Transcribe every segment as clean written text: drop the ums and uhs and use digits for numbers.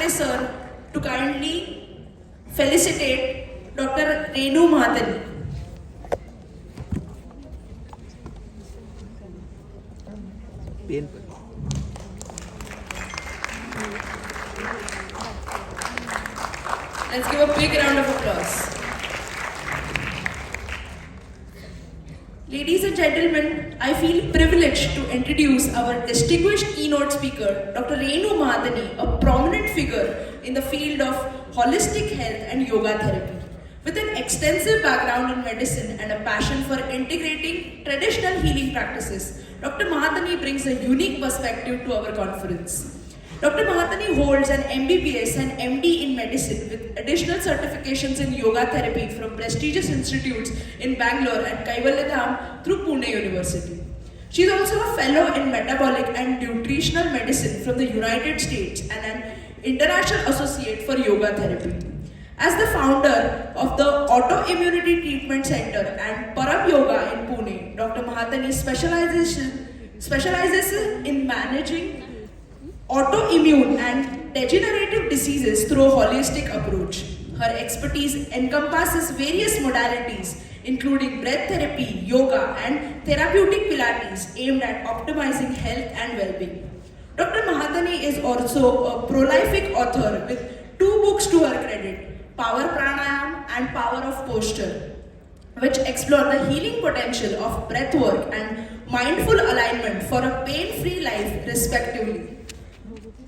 Mahatani sir to kindly felicitate Dr. Renu Mahtani. Let's give a big round of applause. Ladies and gentlemen, I feel privileged to introduce our distinguished keynote speaker, Dr. Renu Mahtani, a prominent figure in the field of holistic health and yoga therapy. With an extensive background in medicine and a passion for integrating traditional healing practices, Dr. Mahatani brings a unique perspective to our conference. Dr. Mahatani holds an MBBS and MD in medicine with additional certifications in yoga therapy from prestigious institutes in Bangalore and Kaivalyadham through Pune University. She is also a fellow in metabolic and nutritional medicine from the United States and an international associate for yoga therapy. As the founder of the Autoimmunity Treatment Center and Param Yoga in Pune, Dr. Mahatani specializes in managing autoimmune and degenerative diseases through a holistic approach. Her expertise encompasses various modalities, including breath therapy, yoga, and therapeutic Pilates aimed at optimizing health and well-being. Dr. Mahatani is also a prolific author with 2 books to her credit, Power Pranayama and Power of Posture, which explore the healing potential of breath work and mindful alignment for a pain-free life, respectively.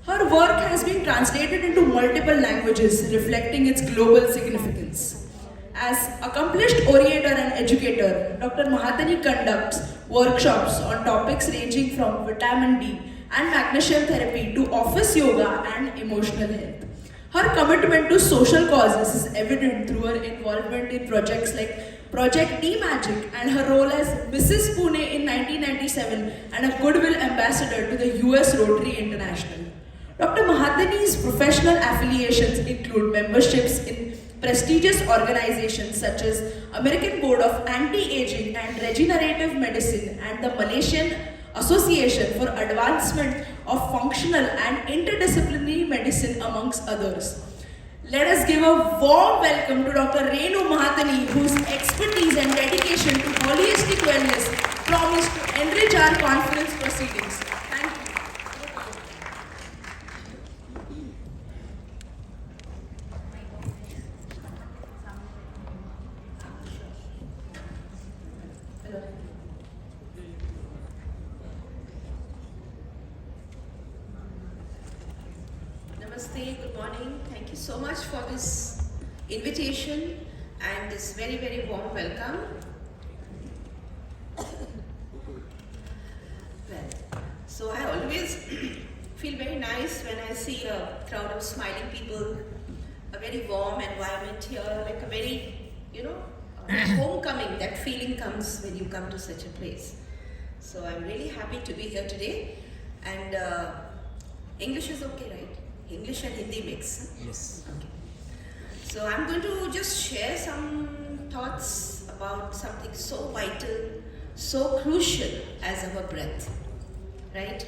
Her work has been translated into multiple languages, reflecting its global significance. As accomplished orienter and educator, Dr. Mahatani conducts workshops on topics ranging from vitamin D and magnesium therapy to office yoga and emotional health. Her commitment to social causes is evident through her involvement in projects like Project D Magic and her role as Mrs. Pune in 1997 and a Goodwill Ambassador to the US Rotary International. Dr. Mahatani's professional affiliations include memberships in prestigious organizations such as American Board of Anti-Aging and Regenerative Medicine and the Malaysian Association for Advancement of Functional and Interdisciplinary Medicine, amongst others. Let us give a warm welcome to Dr. Renu Mahtani, whose expertise and dedication to holistic wellness promise to enrich our conference proceedings. Thank you. Namaste, good morning. Thank you so much for this invitation and this very, very warm welcome. Well, so I always feel very nice when I see a crowd of smiling people, a very warm environment here, like a very, homecoming. That feeling comes when you come to such a place. So I'm really happy to be here today. And English is okay, right? English and Hindi mix. Yes. Okay. So I'm going to just share some thoughts about something so vital, so crucial as our breath. Right?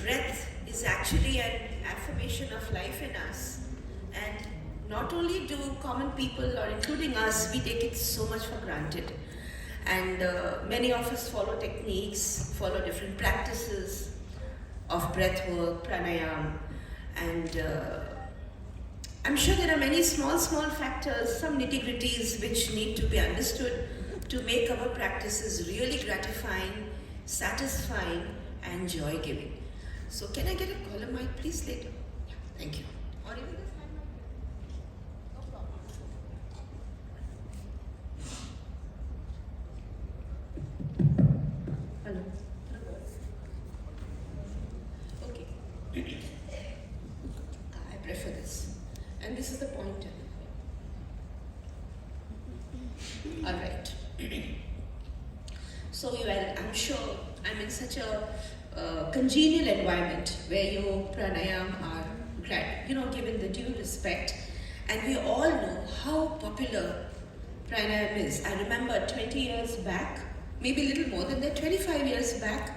Breath is actually an affirmation of life in us. And not only do common people, or including us, we take it so much for granted. And many of us follow techniques, follow different practices of breath work, pranayama. And I'm sure there are many small factors, some nitty-gritties which need to be understood to make our practices really gratifying, satisfying, and joy-giving. So can I get a caller mic please later? Yeah, thank you. Or even this hand mic? No problem. Hello. Okay. I prefer this. And this is the pointer. Alright. So I'm sure I'm in such a congenial environment where you pranayama are given the due respect, and we all know how popular pranayama is. I remember 20 years back, maybe a little more than that, 25 years back,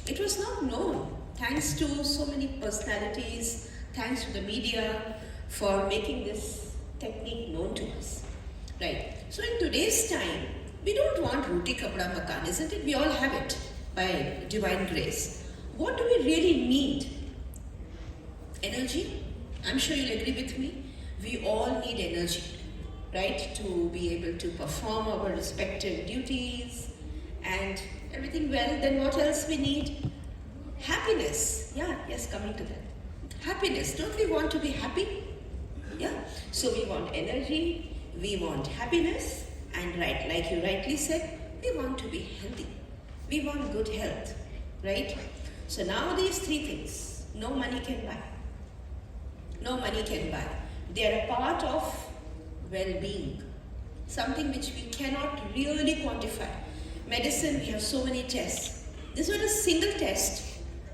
it was not known. Thanks to so many personalities, thanks to the media for making this technique known to us. Right. So in today's time, we don't want roti kapda makan, isn't it? We all have it by divine grace. What do we really need? Energy? I'm sure you'll agree with me. We all need energy, right? To be able to perform our respective duties and everything well. Then what else we need? Happiness. Yeah, yes, coming to that. Happiness. Don't we want to be happy? Yeah. So we want energy, we want happiness, and right, like you rightly said, we want to be healthy. We want good health, right? So now these three things, no money can buy. No money can buy. They are a part of well-being, something which we cannot really quantify. Medicine, we have so many tests. This was a single test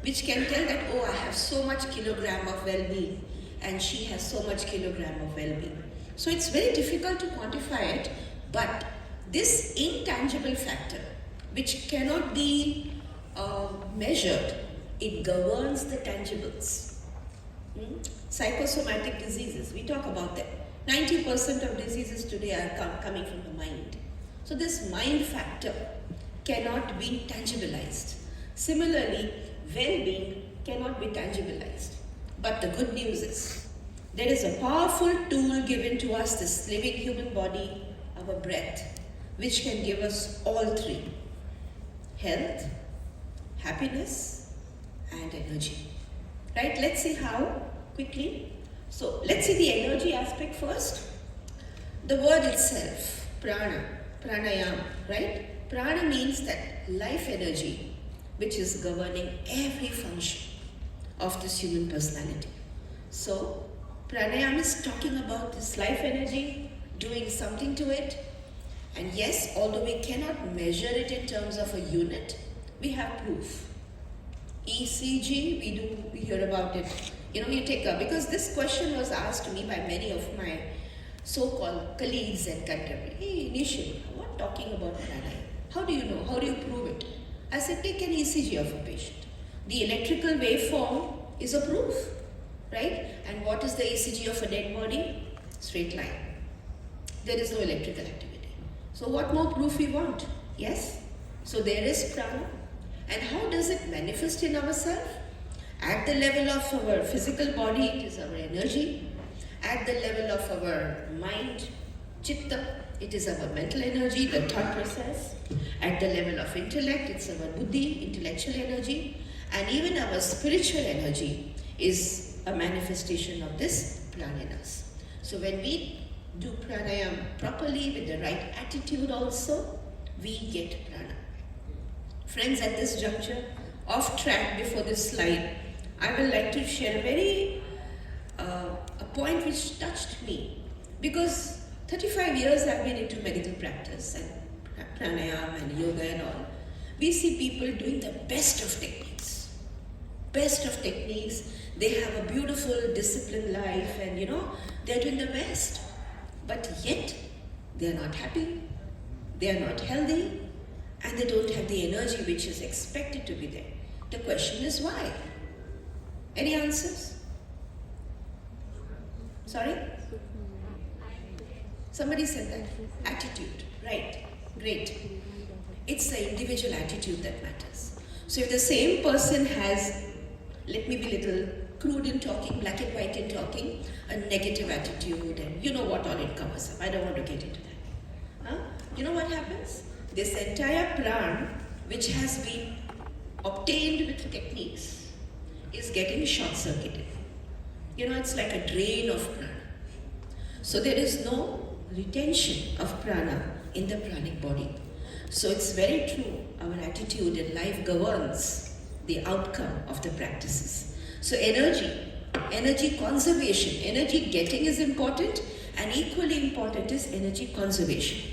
which can tell that, oh, I have so much kilogram of well-being and she has so much kilogram of well-being. So it's very difficult to quantify it, but this intangible factor which cannot be measured, it governs the tangibles. Psychosomatic diseases, we talk about them. 90% of diseases today are coming from the mind. So this mind factor cannot be tangibilized. Similarly, well-being cannot be tangibilized. But the good news is, there is a powerful tool given to us, this living human body, our breath, which can give us all three: health, happiness, and energy. Right? Let's see how quickly. So let's see the energy aspect first. The word itself, prana, pranayama, right? Prana means that life energy which is governing every function of this human personality. So pranayama is talking about this life energy, doing something to it. And yes, although we cannot measure it in terms of a unit, we have proof. ECG, we hear about it. You take up, because this question was asked to me by many of my so-called colleagues and contemporaries. Hey, initially, what talking about pranayama? How do you know? How do you prove it? I said, take an ECG of a patient. The electrical waveform is a proof, right? And what is the ECG of a dead body? Straight line. There is no electrical activity. So what more proof we want? Yes? So there is prana. And how does it manifest in ourselves? At the level of our physical body, it is our energy. At the level of our mind, chitta, it is our mental energy, the thought process. At the level of intellect, it's our buddhi, intellectual energy. And even our spiritual energy is a manifestation of this prana in us. So when we do pranayama properly, with the right attitude also, we get prana. Friends, at this juncture, off track before this slide, I would like to share a point which touched me, because 35 years I've been into medical practice and pranayama and yoga and all. We see people doing the best of techniques. Best of techniques. They have a beautiful, disciplined life and they're doing the best. But yet, they're not happy, they're not healthy, and they don't have the energy which is expected to be there. The question is why? Any answers? Sorry? Somebody said that. Attitude. Right. Great. It's the individual attitude that matters. So if the same person has, let me be a little crude in talking, black and white in talking, a negative attitude, and you know what all it covers up. I don't want to get into that. Huh? You know what happens? This entire pran, which has been obtained with techniques, is getting short-circuited. It's like a drain of prana. So there is no retention of prana in the pranic body. So it's very true, our attitude in life governs the outcome of the practices. So energy conservation, energy getting is important, and equally important is energy conservation.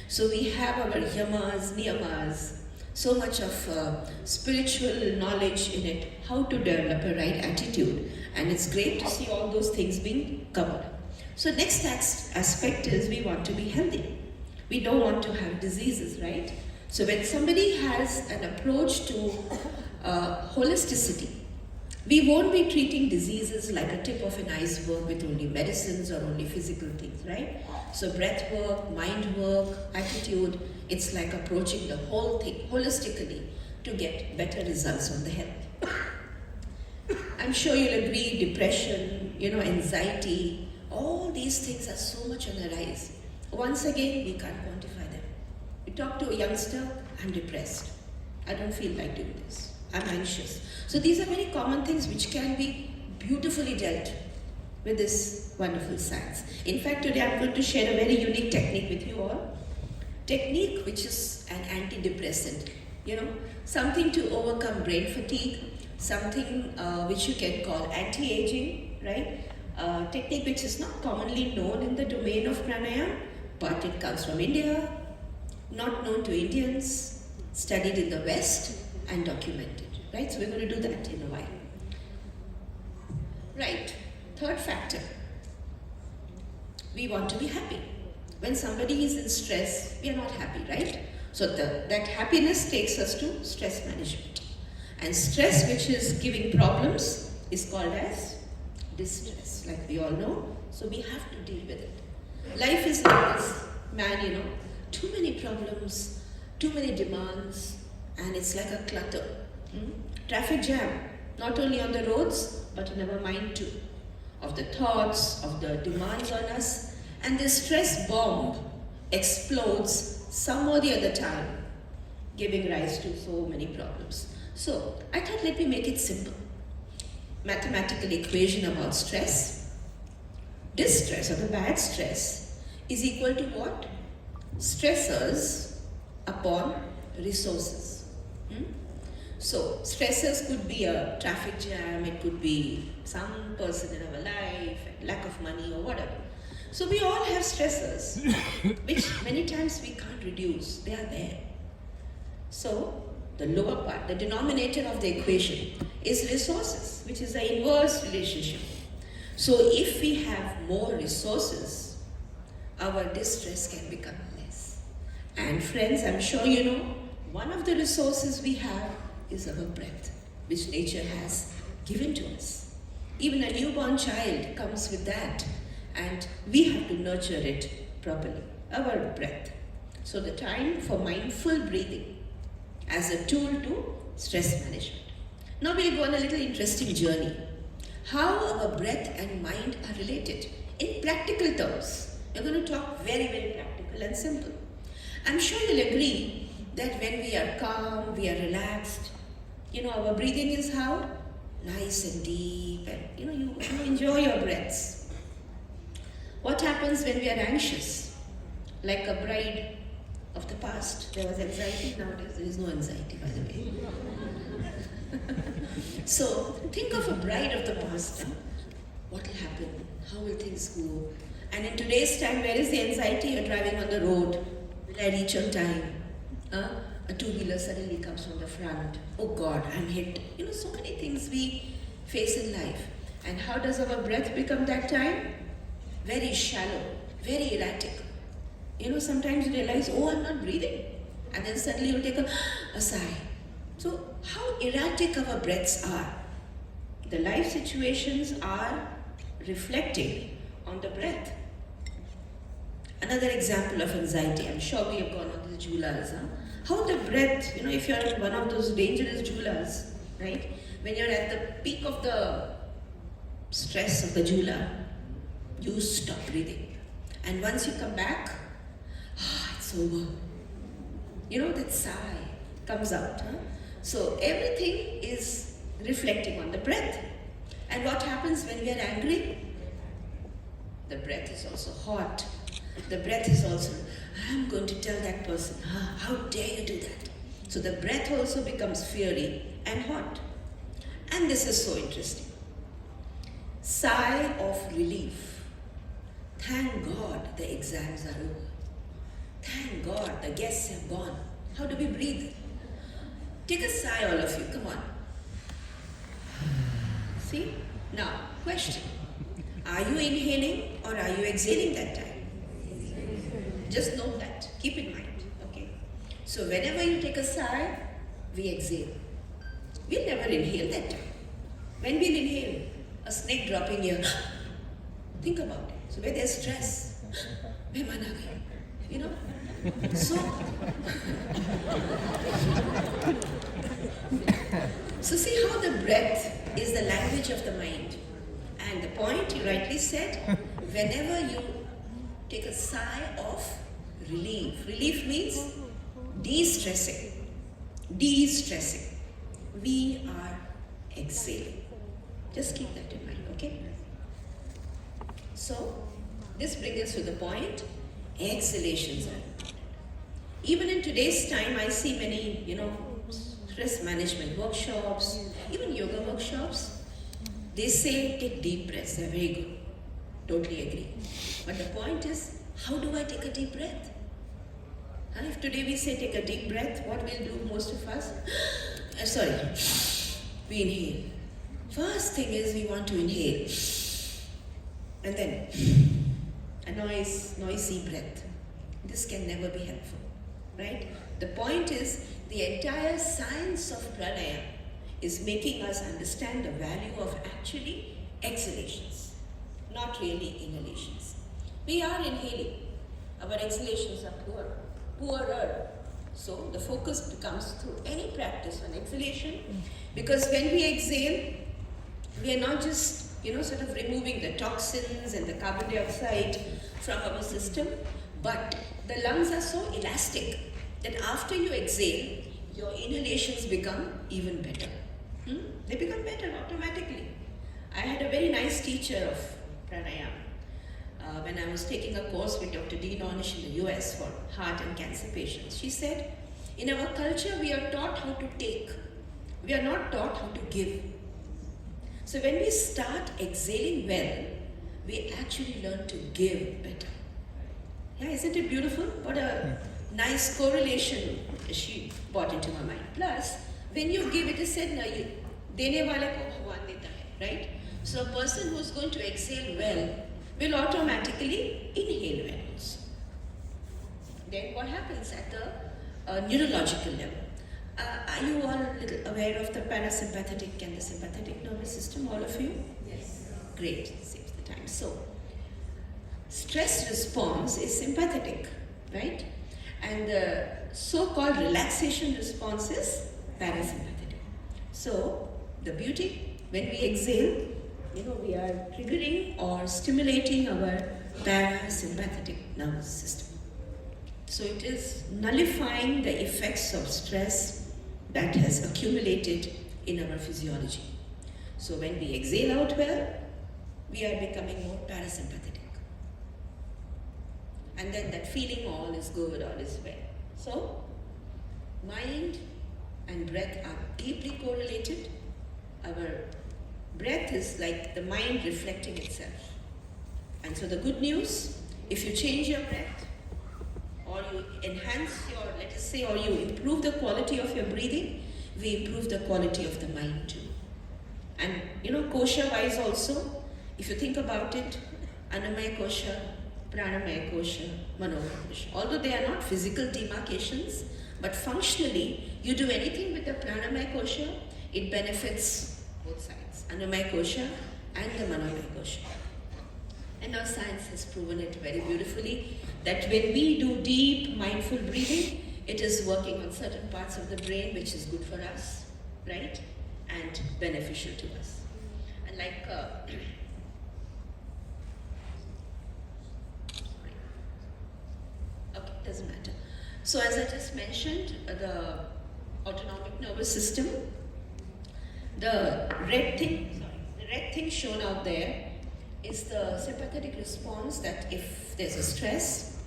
So we have our yamas, niyamas, so much of spiritual knowledge in it, how to develop a right attitude, and it's great to see all those things being covered. So next aspect is we want to be healthy. We don't want to have diseases, right? So when somebody has an approach to holisticity, We won't be treating diseases like a tip of an iceberg with only medicines or only physical things, right? So breath work, mind work, attitude, it's like approaching the whole thing holistically to get better results on the health. I'm sure you'll agree, depression, anxiety, all these things are so much on the rise. Once again, we can't quantify them. You talk to a youngster, I'm depressed. I don't feel like doing this. I'm anxious. So these are very common things which can be beautifully dealt with this wonderful science. In fact, today I'm going to share a very unique technique with you all. Technique which is an antidepressant, something to overcome brain fatigue, something which you can call anti-aging, right? Technique which is not commonly known in the domain of pranayama, but it comes from India, not known to Indians, studied in the West and documented, right? So we're going to do that in a while. Right, third factor, we want to be happy. When somebody is in stress, we are not happy, right? So that happiness takes us to stress management. And stress which is giving problems is called as distress, like we all know. So we have to deal with it. Life is like this, man, too many problems, too many demands, and it's like a clutter. Traffic jam, not only on the roads, but in our mind too, of the thoughts, of the demands on us, and this stress bomb explodes some or the other time, giving rise to so many problems. So I thought, let me make it simple. Mathematical equation about stress. Distress, or the bad stress, is equal to what? Stressors upon resources. So stressors could be a traffic jam, it could be some person in our life, lack of money or whatever. So we all have stressors, which many times we can't reduce, they are there. So the lower part, the denominator of the equation is resources, which is the inverse relationship. So if we have more resources, our distress can become less. And friends, I'm sure you know, one of the resources we have is our breath, which nature has given to us. Even a newborn child comes with that, and we have to nurture it properly, our breath. So the time for mindful breathing as a tool to stress management. Now we'll go on a little interesting journey. How our breath and mind are related in practical terms. We're going to talk very, very practical and simple. I'm sure you'll agree that when we are calm, we are relaxed, our breathing is how? Nice and deep, and you enjoy your breaths. What happens when we are anxious? Like a bride of the past, there was anxiety, nowadays there is no anxiety, by the way. So think of a bride of the past. What will happen? How will things go? And in today's time, where is the anxiety? You're driving on the road. Will I reach on time? A two-wheeler suddenly comes from the front. Oh God, I'm hit. So many things we face in life. And how does our breath become that time? Very shallow, very erratic. Sometimes you realize, oh, I'm not breathing. And then suddenly you take a sigh. So how erratic our breaths are. The life situations are reflecting on the breath. Another example of anxiety, I'm sure we have gone on the julas. How the breath, if you're in one of those dangerous julas, right? When you're at the peak of the stress of the jula, you stop breathing. And once you come back, it's over. That sigh comes out. So everything is reflecting on the breath. And what happens when we are angry? The breath is also hot. The breath is also, I'm going to tell that person, how dare you do that? So the breath also becomes fiery and hot. And this is so interesting. Sigh of relief. Thank God the exams are over. Thank God the guests have gone. How do we breathe? Take a sigh, all of you, come on. See? Now, question. Are you inhaling or are you exhaling that time? Just note that. Keep in mind. Okay. So whenever you take a sigh, we exhale. We'll never inhale that time. When we inhale, a snake dropping here, think about it. So where there's stress, mehman aa gaya, you know? So see how the breath is the language of the mind. And the point you rightly said, whenever you take a sigh of relief. Relief means de-stressing. De-stressing. We are exhaling. Just keep that in mind, okay? So, this brings us to the point, exhalations are important. Even in today's time, I see many, stress management workshops, even yoga workshops. They say take deep breaths, they're very good. Totally agree. But the point is, how do I take a deep breath? If today we say take a deep breath, what will do most of us? We inhale. First thing is we want to inhale. And then a noisy breath. This can never be helpful, right? The point is, the entire science of pranayama is making us understand the value of actually exhalations, not really inhalations. We are inhaling, our exhalations are poorer. So the focus becomes through any practice on exhalation, because when we exhale, we are not just sort of removing the toxins and the carbon dioxide from our system, but the lungs are so elastic that after you exhale, your inhalations become even better. They become better automatically. I had a very nice teacher of pranayama when I was taking a course with Dr. Dean Ornish in the US for heart and cancer patients. She said, in our culture, we are taught how to take. We are not taught how to give. So when we start exhaling well, we actually learn to give better. Yeah, isn't it beautiful? What a nice correlation she brought into my mind. Plus, when you give, it is said, dene wale ko bhagwan deta hai, right? So a person who is going to exhale well will automatically inhale well also. Then what happens at the neurological level? Are you all a little aware of the parasympathetic and the sympathetic nervous system, all of you? Yes. Great, saves the time. So, stress response is sympathetic, right? And the so-called relaxation response is parasympathetic. So, the beauty, when we exhale, we are triggering or stimulating our parasympathetic nervous system. So, it is nullifying the effects of stress that has accumulated in our physiology. So when we exhale out well, we are becoming more parasympathetic. And then that feeling all is good, all is well. So, mind and breath are deeply correlated. Our breath is like the mind reflecting itself. And so the good news, if you change your breath, or you enhance your, let us say, or you improve the quality of your breathing, we improve the quality of the mind too. And kosha wise also, if you think about it, Annamaya kosha, Pranamaya kosha, Manomaya kosha. Although they are not physical demarcations, but functionally, you do anything with the Pranamaya kosha, it benefits both sides, Annamaya kosha and the Manomaya kosha. And now science has proven it very beautifully that when we do deep mindful breathing, it is working on certain parts of the brain which is good for us, right? And beneficial to us. And like, okay, doesn't matter. So as I just mentioned, the autonomic nervous system, the red thing shown out there is the sympathetic response that if there's a stress,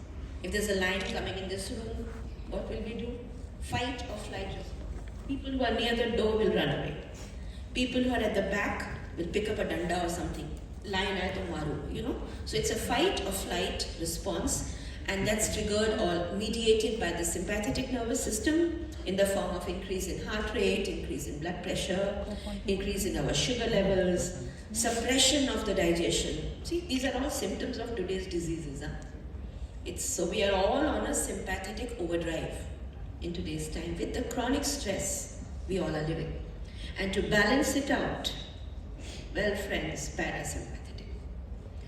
if there's a lion coming in this room, what will we do? Fight or flight response. People who are near the door will run away. People who are at the back will pick up a danda or something. Lion aaye to maru, So it's a fight or flight response, and that's triggered or mediated by the sympathetic nervous system in the form of increase in heart rate, increase in blood pressure, increase in our sugar levels, suppression of the digestion. See, these are all symptoms of today's diseases. So we are all on a sympathetic overdrive in today's time with the chronic stress we all are living. And to balance it out, Well, friends, parasympathetic.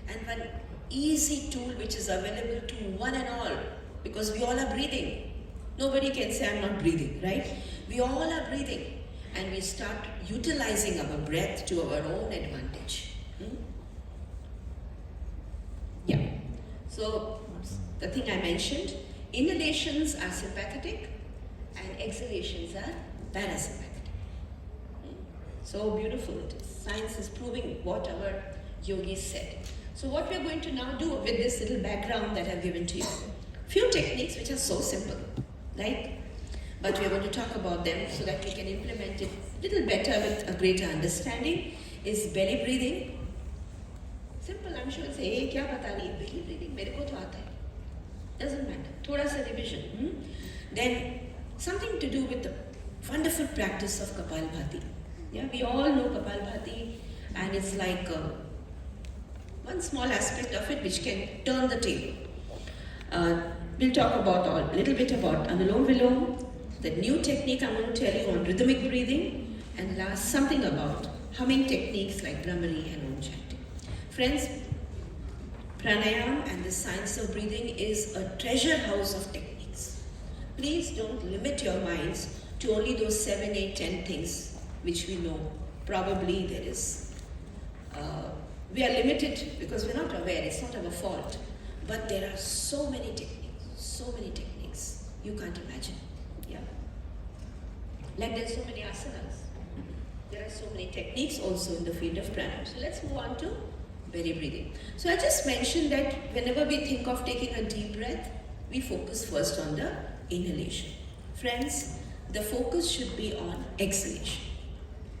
And one easy tool which is available to one and all, because we all are breathing. Nobody can say I'm not breathing, right? We all are breathing, and we start utilizing our breath to our own advantage. Yeah. So the thing I mentioned, inhalations are sympathetic and exhalations are parasympathetic. So beautiful it is. Science is proving what our yogis said. So what we are going to now do with this little background that I've given to you, few techniques which are so simple, right? But we are going to talk about them so that we can implement it a little better with a greater understanding, is belly breathing. Simple, I'm sure. Say, hey, kya pata nahi, belly breathing, mere ko to aata hai. Doesn't matter. Thoda sa revision. Then something to do with the wonderful practice of Kapalbhati. Yeah, we all know Kapalbhati, and it's like one small aspect of it which can turn the table. We'll talk about a little bit about Anulom Vilom, the new technique I'm going to tell you on rhythmic breathing, and last something about humming techniques like Brahmari and Om chanting. Friends, Pranayama and the science of breathing is a treasure house of techniques. Please don't limit your minds to only those 7, 8, 10 things which we know. Probably there is. We are limited because we're not aware, it's not our fault. But there are so many techniques, you can't imagine. Yeah. Like there's so many asanas. There are so many techniques also in the field of pranayama. So let's move on to belly breathing. So I just mentioned that whenever we think of taking a deep breath, we focus first on the inhalation. Friends, the focus should be on exhalation,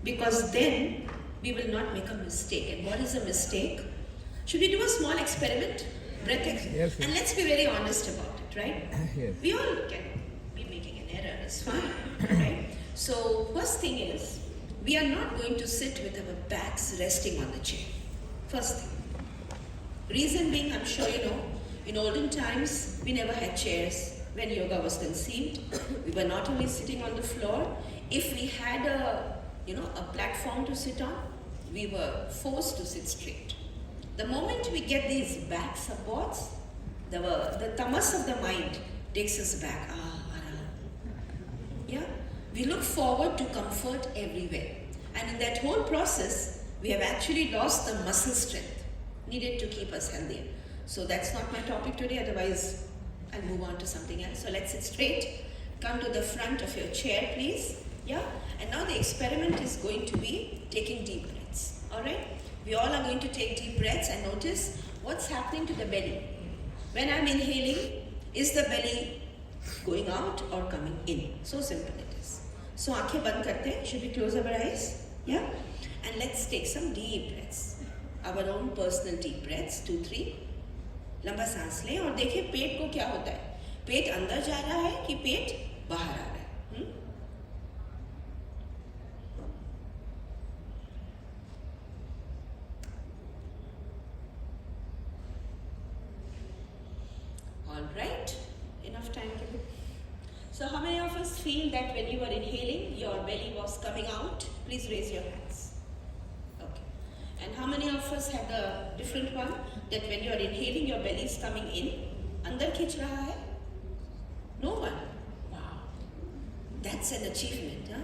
because then we will not make a mistake. And what is a mistake? Should we do a small experiment? Breath exhalation. Yes, yes. And let's be very honest about it, right? Yes. We all can be making an error, it's fine, right? So first thing is, we are not going to sit with our backs resting on the chair. First thing. Reason being, I'm sure you know, in olden times, we never had chairs. When yoga was conceived, we were not only sitting on the floor. If we had a platform to sit on, we were forced to sit straight. The moment we get these back supports, the tamas of the mind takes us back. Yeah? We look forward to comfort everywhere. And in that whole process, we have actually lost the muscle strength needed to keep us healthier. So that's not my topic today, otherwise I'll move on to something else. So let's sit straight. Come to the front of your chair, please. Yeah? And now the experiment is going to be taking deep breaths. Alright? We all are going to take deep breaths and notice what's happening to the belly. When I'm inhaling, is the belly going out or coming in? So simple it is. So aankhein band karte hain. Should we close our eyes? Yeah? And let's take some deep breaths. Our own personal deep breaths. 2, 3. लंबा सांस लें और देखें पेट को क्या होता है. पेट अंदर जा रहा है कि पेट बाहर आ रहा है. All right, enough time. So how many of us feel that when you were inhaling, your belly was coming out? Please raise your hands. Okay. And how many of us have the different one, that when you are inhaling, your belly is coming in? Andar khich raha hai? No one. Wow. That's an achievement, huh?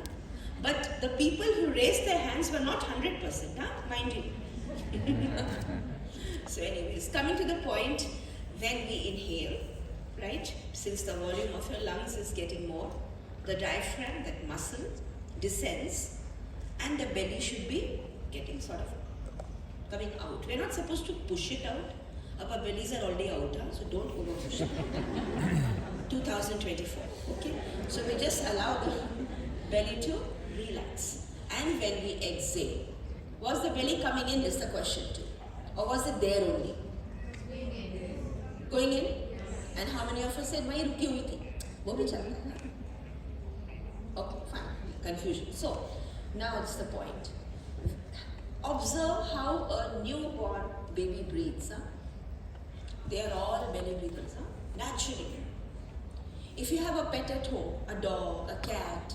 But the people who raised their hands were not 100%, huh? Mind you. So anyways, coming to the point, when we inhale, right, since the volume of your lungs is getting more, the diaphragm, that muscle, descends, and the belly should be getting sort of coming out. We're not supposed to push it out. Our bellies are already out, huh? So don't over push it. 2024, okay? So we just allow the belly to relax. And when we exhale, was the belly coming in is the question too? Or was it there only? Going in? And how many of us said, "Main ruki hui thi"? वो भी चलता है ना? Okay, fine. Confusion. So, now it's the point. Observe how a newborn baby breathes. Huh? They are all belly breathers, huh? Naturally. If you have a pet at home, a dog, a cat,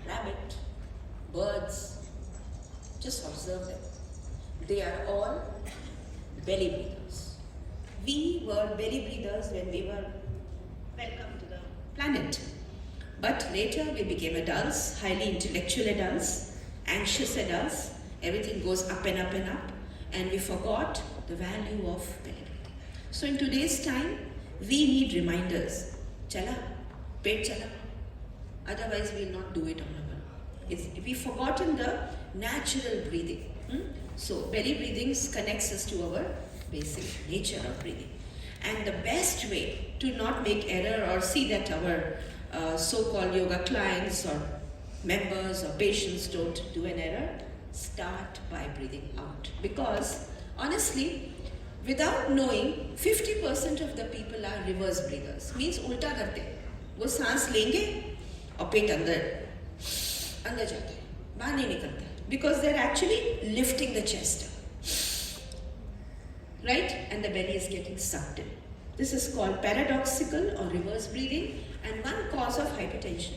rabbit, birds, Just observe them. They are all belly breathers. We were belly breathers when we were welcome to the planet. But later we became adults, highly intellectual adults, anxious adults. Everything goes up and up and up, and we forgot the value of belly breathing. So in today's time, we need reminders. Chala, pet chala. Otherwise we will not do it on our own. We've forgotten the natural breathing. So belly breathing connects us to our basic nature of breathing. And the best way to not make error or see that our so-called yoga clients or members or patients don't do an error, start by breathing out. Because honestly, without knowing, 50% of the people are reverse breathers. Means ulta karte. वो सांस लेंगे और पेट अंदर जाता है, बाहर नहीं निकलता है. Because they're actually lifting the chest up, right? And the belly is getting sucked in. This is called paradoxical or reverse breathing, and one cause of hypertension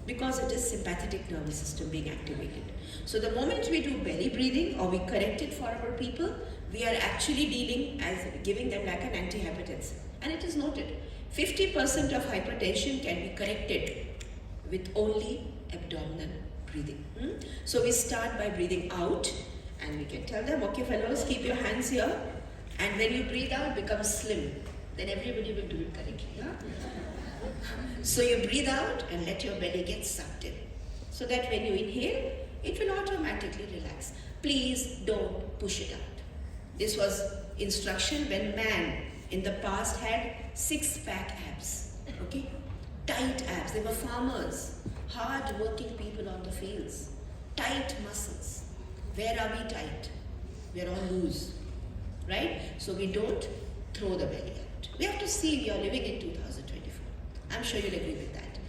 because it is sympathetic nervous system being activated. So the moment we do belly breathing or we correct it for our people, we are actually dealing as giving them like an antihypertensive. And it is noted, 50% of hypertension can be corrected with only abdominal breathing. So we start by breathing out, and we can tell them, okay fellows, keep your hands here, and when you breathe out, become slim. Then everybody will do it correctly. Yeah? So you breathe out and let your belly get sucked in. So that when you inhale, it will automatically relax. Please don't push it out. This was instruction when man in the past had six-pack abs. Okay? Tight abs. They were farmers, hard-working people on the fields. Tight muscles. Where are we tight? We are all loose. Right? So we don't throw the belly out. We have to see we are living in 2024. I'm sure you'll agree with that.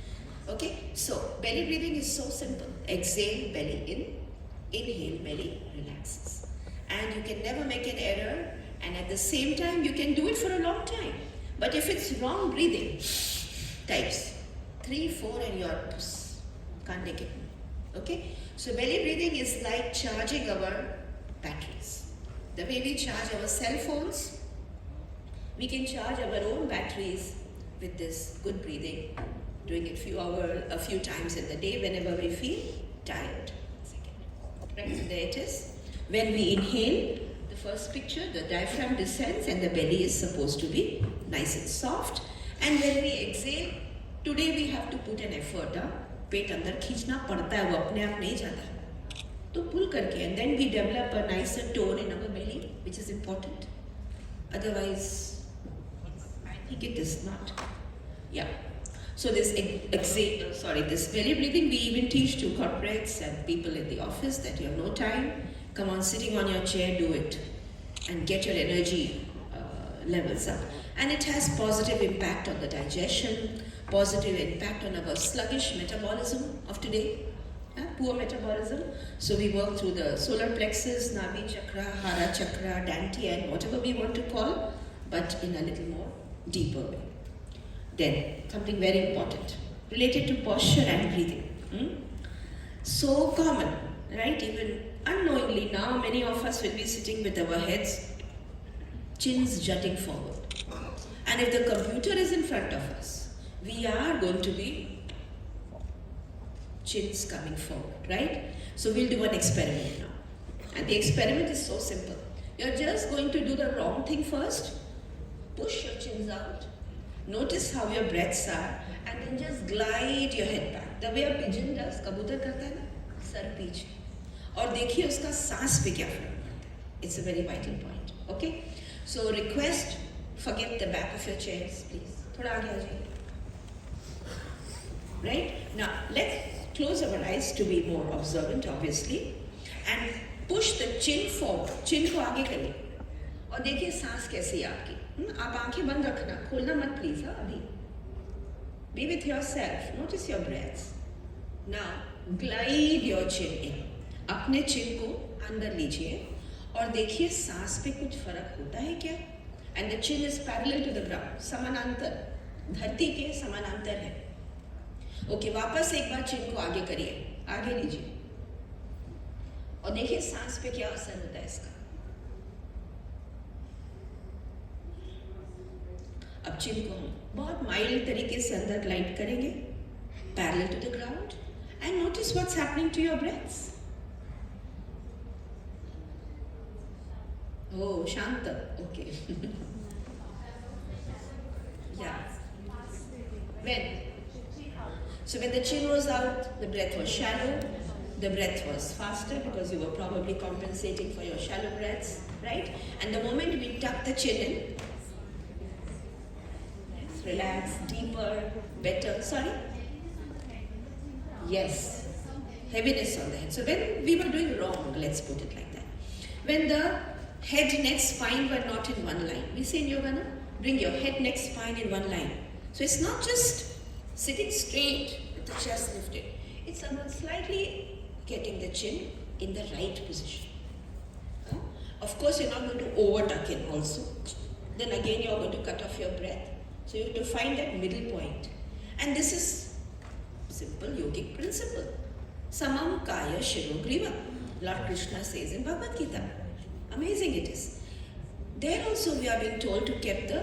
Okay? So belly breathing is so simple. Exhale, belly in. Inhale, belly relaxes. And you can never make an error, and at the same time you can do it for a long time. But if it's wrong breathing, types 3, 4 and you're can't take it. Okay? So belly breathing is like charging our batteries. The way we charge our cell phones, we can charge our own batteries with this good breathing, doing it a few times in the day whenever we feel tired. Right, so there it is. When we inhale, the first picture, the diaphragm descends and the belly is supposed to be nice and soft. And when we exhale, today we have to put an effort. पेट अंदर खींचना पड़ता है, वो अपने आप नहीं जाता. तो pull करके, and then we develop a nicer tone in our belly, which is important. Otherwise, I think it is not. Yeah. So this this belly breathing we even teach to corporates and people in the office that you have no time. Come on, sitting on your chair, do it and get your energy levels up. And it has positive impact on the digestion, positive impact on our sluggish metabolism of today, poor metabolism. So we work through the solar plexus, Nabi chakra, Hara chakra, Dantian, whatever we want to call, but in a little more deeper way. Then, something very important, related to posture and breathing. So common, right? Even unknowingly now, many of us will be sitting with our heads, chins jutting forward. And if the computer is in front of us, we are going to be chins coming forward, right? So we'll do an experiment now. And the experiment is so simple. You're just going to do the wrong thing first. Push your chins out. Notice how your breaths are, and then just glide your head back. The way a pigeon does, कबूतर करता है ना, sir पीछे. और देखिए उसका सांस पे क्या फर्क पड़ता है. It's a very vital point. Okay? So request, forget the back of your chairs, please. थोड़ा आगे आ जाइए. Right? Now let's close our eyes to be more observant, obviously, and push the chin forward. Chin को आगे करिए. और देखिए सांस कैसी है आपकी. आप आंखें बंद रखना, खोलना मत प्लीज. अभी be with yourself, notice your breaths. Now glide your chin in. अपने chin को अंदर लीजिए और देखिए सांस पे कुछ फर्क होता है क्या. And the chin is parallel to the ground, समानांतर, धरती के समानांतर है. ओके, वापस एक बार chin को आगे करिए, आगे लीजिए और देखिए सांस पे क्या असर होता है इसका। अब चिन को हम बहुत माइल्ड तरीके से अंदर ग्लाइड करेंगे, parallel to the ground, and notice what's happening to your breaths. Oh, Shanta. Okay. Yeah. When? So when the chin was out, the breath was shallow. The breath was faster because you were probably compensating for your shallow breaths, right? And the moment we tuck the chin in, yes, relax, deeper, better. Sorry? Yes. Heaviness on the head. So when we were doing wrong, let's put it like that. When the head, neck, spine were not in one line. We say in yoga, no? Bring your head, neck, spine in one line. So it's not just sitting straight with the chest lifted. It's about slightly getting the chin in the right position. Huh? Of course, you're not going to over tuck in also. Then again, you're going to cut off your breath. So you have to find that middle point. And this is simple yogic principle. Samam kaya shiro griva. Lord Krishna says in Bhagavad Gita. Amazing it is. There also we are being told to keep the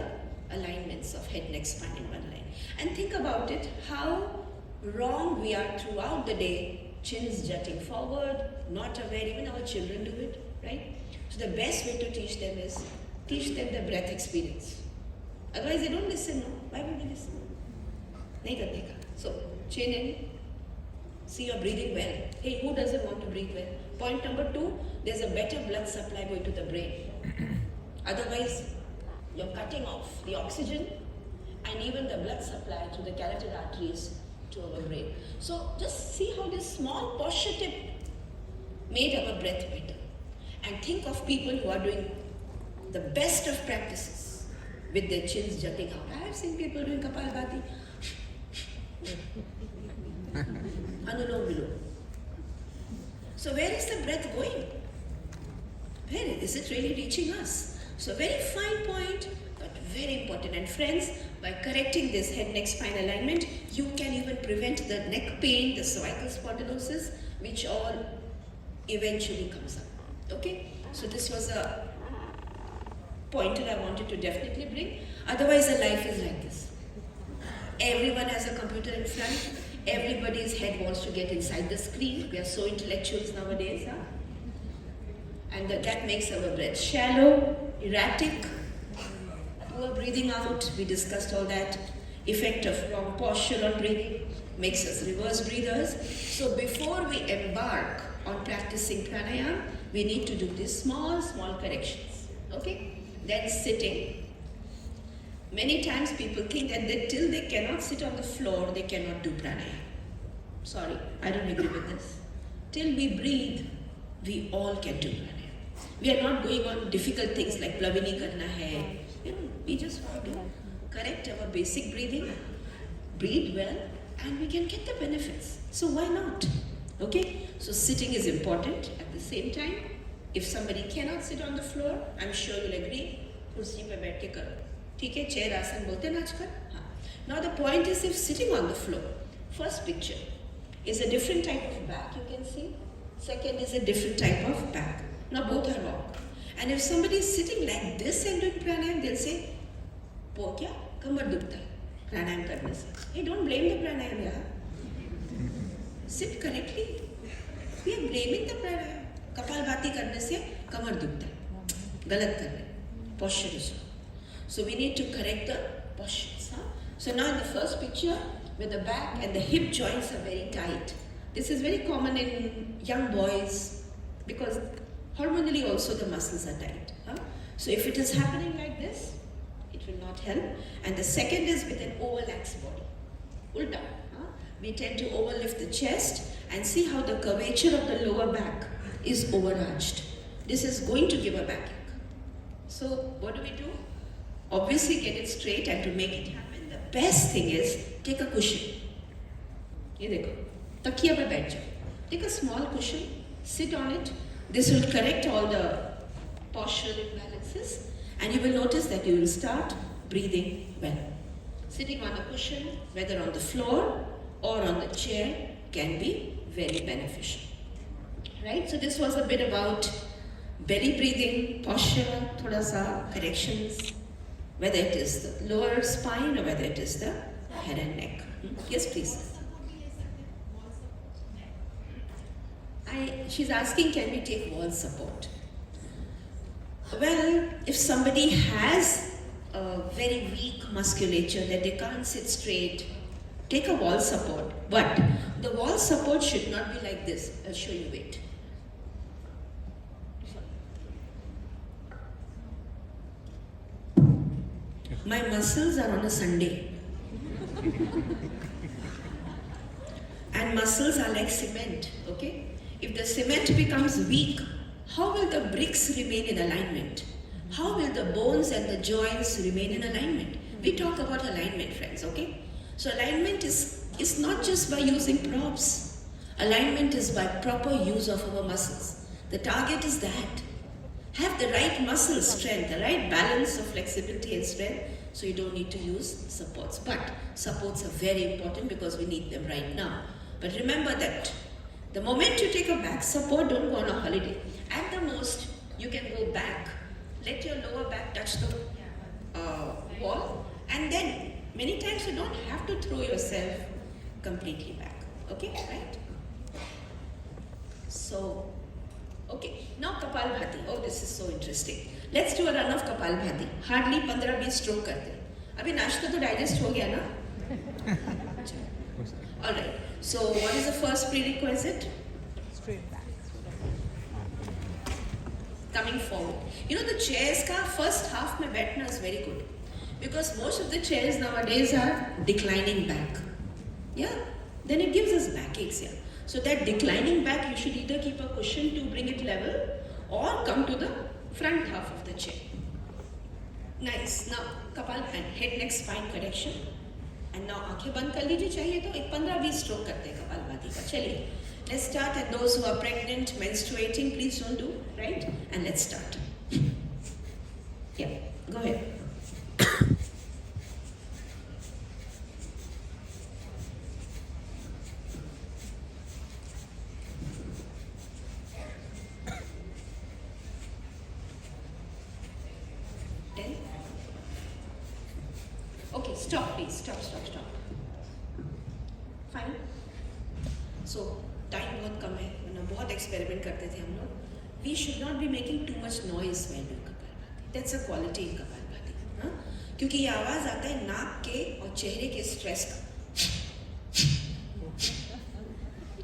alignments of head, neck, spine in one line. And think about it, how wrong we are throughout the day. Chins jutting forward, not aware, even our children do it, right? So the best way to teach them is, teach them the breath experience. Otherwise they don't listen, no? Why would they listen? Nahi karne ka. So, chin in, see you're breathing well. Hey, who doesn't want to breathe well? Point number 2, there's a better blood supply going to the brain. Otherwise, you're cutting off the oxygen and even the blood supply to the carotid arteries to our brain. So just see how this small posture tip made our breath better. And think of people who are doing the best of practices with their chins jutting out. I have seen people doing Kapalbhati. Anulom Vilom. So where is the breath going? Where is it really reaching us? So very fine point, but very important. And friends, by correcting this head, neck, spine alignment, you can even prevent the neck pain, the cervical spondylosis, which all eventually comes up. Okay? So this was a pointer I wanted to definitely bring. Otherwise, the life is like this. Everyone has a computer in front. Everybody's head wants to get inside the screen. We are so intellectuals nowadays, huh? And that makes our breath shallow, erratic, poor breathing out. We discussed all that. Effect of wrong posture on breathing makes us reverse breathers. So before we embark on practicing pranayama, we need to do these small corrections. Okay? Then sitting. Many times people think that till they cannot sit on the floor, they cannot do pranayama. Sorry, I don't agree with this. Till we breathe, we all can do pranayama. We are not going on difficult things like plavini karna hai. We just want to correct our basic breathing, breathe well, and we can get the benefits. So why not? Okay? So sitting is important. At the same time, if somebody cannot sit on the floor, I'm sure you'll agree, kursi pe baith ke karo. ठीक है, chair आसन बोलते हैं आजकल. हाँ. Now the point is, if sitting on the floor, first picture is a different type of back, you can see. Second is a different type of back. Now both are wrong. And if somebody is sitting like this and doing pranayama, they'll say, "Po kya? Kamar dukta hai pranayama karne se." Hey, don't blame the pranayama, yaar. Sit correctly. We are blaming the pranayama. Kapalbhati karne se kamar dukta hai. Galat kar rahe. Posture is wrong. So we need to correct the postures. Huh? So now in the first picture, where the back and the hip joints are very tight. This is very common in young boys because hormonally also the muscles are tight. Huh? So if it is happening like this, it will not help. And the second is with an overlaxed body. Ulta. Huh? We tend to overlift the chest and see how the curvature of the lower back is overarched. This is going to give a backache. So what do? Obviously get it straight, and to make it happen, the best thing is take a cushion. ये देखो, तकिया पे बैठ जाओ. Take a small cushion, sit on it. This will correct all the postural imbalances, and you will notice that you will start breathing well. Sitting on a cushion, whether on the floor or on the chair, can be very beneficial. right? So this was a bit about belly breathing, posture, thoda sa corrections, whether it is the lower spine or whether it is the head and neck. Yes, please. She's asking, can we take wall support? Well, if somebody has a very weak musculature that they can't sit straight, take a wall support. But the wall support should not be like this. I'll show you it. My muscles are on a Sunday. And muscles are like cement, okay? If the cement becomes weak, how will the bricks remain in alignment? How will the bones and the joints remain in alignment? We talk about alignment, friends, okay? So alignment is not just by using props. Alignment is by proper use of our muscles. The target is that. Have the right muscle strength, the right balance of flexibility and strength, so you don't need to use supports. But supports are very important because we need them right now. But remember that the moment you take a back support, don't go on a holiday. At the most, you can go back. Let your lower back touch the wall, and then many times you don't have to throw yourself completely back. Okay, right? So, okay, now Kapalbhati. Oh, this is so interesting. Let's do a run of Kapalbhati. Hardly 15-20 stroke करते हैं. अभी नाश्ता तो digest हो गया ना? All right. So, what is the first prerequisite? Straight back. Coming forward. You know, the chairs ka first half mein baithna is very good because most of the chairs nowadays are declining back. Yeah, then it gives us backaches. Yeah. So that declining back, you should either keep a cushion to bring it level or come to the front half of the chair. Nice. Now, Kapal and head neck spine correction. And now आंखें बंद कर लीजिए चाहिए तो एक 15-20 stroke करते हैं कपालभाति का. चलिए. Let's start, and those who are pregnant, menstruating, please don't do, right? And let's start. Yeah, go ahead. Okay, stop please, stop. Fine. So, time बहुत कम है, वरना बहुत एक्सपेरिमेंट करते थे हम लोग. We should not be making too much noise when doing kapalbhati. That's a quality in kapalbhati, हाँ? क्योंकि ये आवाज आता है नाक के और चेहरे के स्ट्रेस का.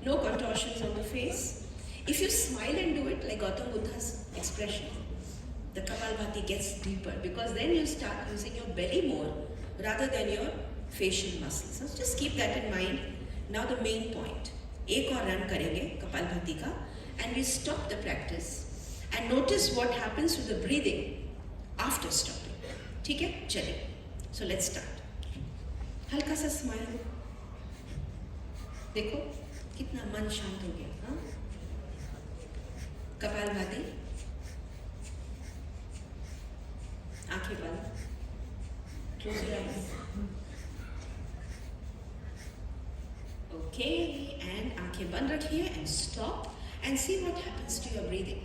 No contortions on the face. If you smile and do it like Gautam Buddha's expression, the kapalbhati gets deeper because then you start using your belly more rather than your facial muscles. So just keep that in mind. Now the main point. एक और run करेंगे कपालभाति का, and we stop the practice and notice what happens to the breathing after stopping. ठीक है, चलिए. So let's start. हल्का सा smile. देखो कितना मन शांत हो गया, हाँ? कपालभाति. आंखें बंद. Close your eyes. Okay, and आंखें बंद रखिए and stop and see what happens to your breathing.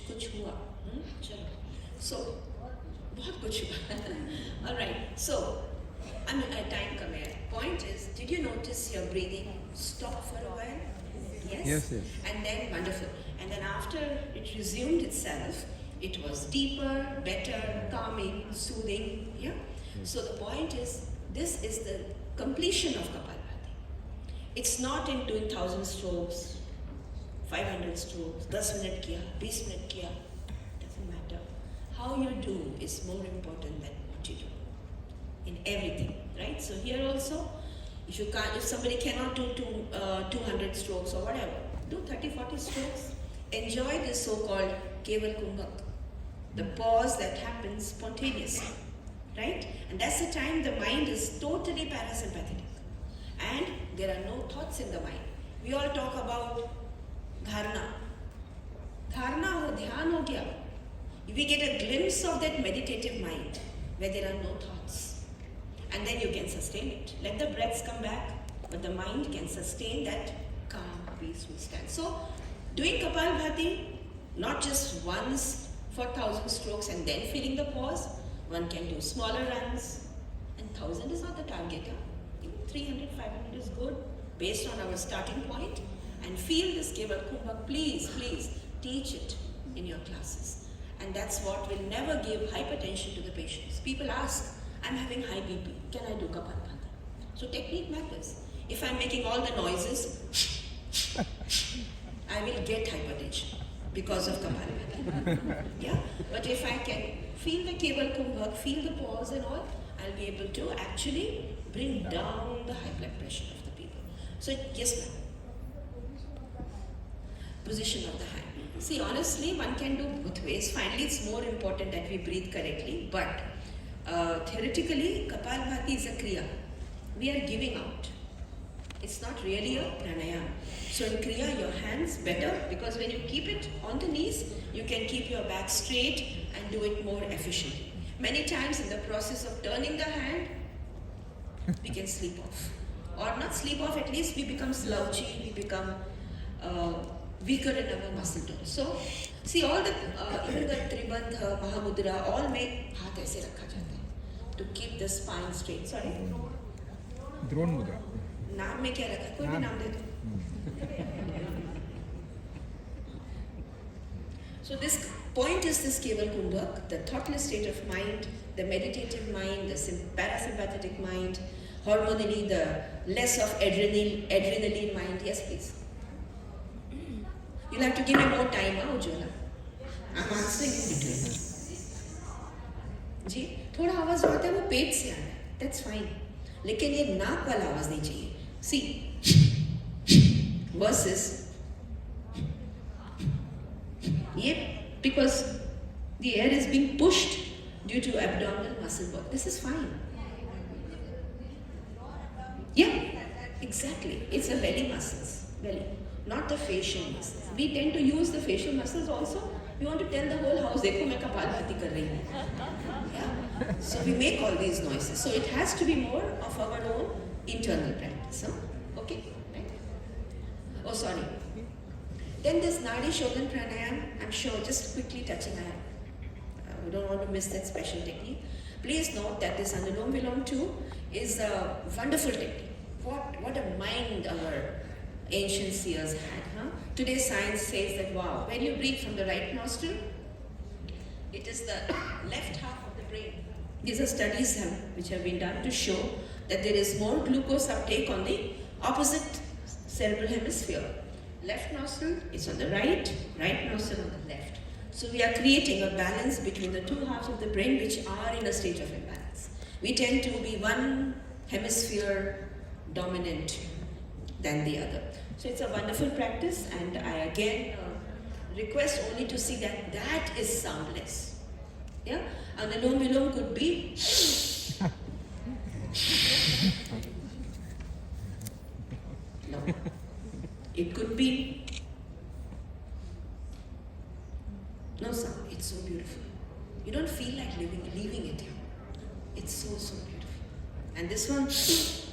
कुछ हुआ, चलो. So, बहुत कुछ हुआ. All right. So, time कम है. Point is, did you notice your breathing stop for a while? Yes. And then wonderful. And then after it resumed itself, it was deeper, better, calming, soothing. Yeah. So the point is, this is the completion of Kapalbhati. It's not in doing 1000 strokes, 500 strokes, 10 minute kiya, 20 minute kiya. Doesn't matter. How you do is more important than what you do. In everything, right? So here also, if somebody cannot do 200 strokes or whatever, do 30-40 strokes. Enjoy this so-called Keval Kumbhak, the pause that happens spontaneously, right? And that's the time the mind is totally parasympathetic and there are no thoughts in the mind. We all talk about dharana. Dharana ho dhyan ho gaya. We get a glimpse of that meditative mind. where there are no thoughts. And then you can sustain it. Let the breaths come back, but the mind can sustain that calm, peaceful stance. So, doing Kapalbhati, not just once for 1,000 strokes and then feeling the pause, one can do smaller runs, and 1,000 is not the target. Even 300, 500 is good, based on our starting point. And feel this Keval Kumbhak, please, please teach it in your classes. And that's what will never give hypertension to the patients. People ask, I'm having high BP, can I do Kapalbhati? So technique matters. If I'm making all the noises, I will get hypertension because of Kapalbhati. Yeah? But if I can feel the Keval Kumbhak, feel the pause and all, I'll be able to actually bring down the high blood pressure of the people. So yes, ma'am. Position of the hand. See, honestly, one can do both ways. Finally, it's more important that we breathe correctly. But theoretically, Kapalbhati is a kriya. We are giving out. It's not really a pranayama. So in kriya, your hands better, because when you keep it on the knees, you can keep your back straight and do it more efficiently. Many times in the process of turning the hand, we can sleep off. Or not sleep off, at least we become slouchy, we become weaker in our muscle tone. So, see all the, even the Tribandha, Mahamudra, all में हाथ ऐसे रखा जाता है to keep the spine straight. Sorry? Drona मुद्रा. नाम में क्या रखा? कोई भी नाम दे दो. So this point is this Keval Kumbhak, the thoughtless state of mind, the meditative mind, the parasympathetic mind, hormonally the less of adrenaline mind. Yes, please. You'll have to give me more time, Ujjwala. I'm answering in between. जी, थोड़ा आवाज जो आता है वो पेट से आता है. That's fine. लेकिन ये नाक वाला आवाज नहीं चाहिए. See, versus ये because the air is being pushed due to abdominal muscle work. This is fine. Yeah, exactly. It's the belly muscles, belly, not the facial muscles. We tend to use the facial muscles also. We want to tell the whole house, देखो मैं कपालभाति कर रही हूँ. Yeah. So we make all these noises. So it has to be more of our own internal practice. Huh? Okay? Right? Oh, sorry. Then this Nadi Shodan Pranayama, I'm sure, just quickly touching on. We don't want to miss that special technique. Please note that this Anulom Vilom too is a wonderful technique. What a mind our ancient seers had. Huh? Today's science says that, wow, when you breathe from the right nostril, it is the left half of the brain. These are studies which have been done to show that there is more glucose uptake on the opposite cerebral hemisphere. Left nostril is on the right, right nostril on the left. So we are creating a balance between the two halves of the brain which are in a state of imbalance. We tend to be one hemisphere dominant than the other. So it's a wonderful practice, and I again request only to see that that is soundless. Yeah? And the Anulom Vilom could be no. It could be no sound. It's so beautiful. You don't feel like leaving it here. It's so beautiful. And this one so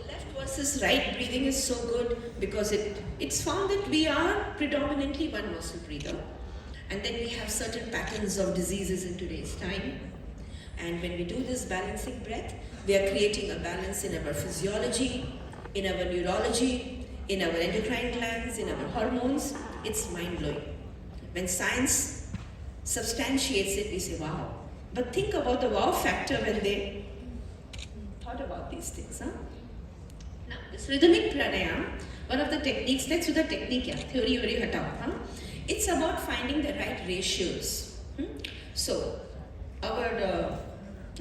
left versus right breathing is so good because it's found that we are predominantly one muscle breather, and then we have certain patterns of diseases in today's time. And when we do this balancing breath, we are creating a balance in our physiology, in our neurology, in our endocrine glands, in our hormones. It's mind-blowing. When science substantiates it, we say, wow. But think about the wow factor when they thought about these things. Huh? Now, this rhythmic pranayama, one of the techniques, let's do the technique, theory hatao. Huh? It's about finding the right ratios. So, our,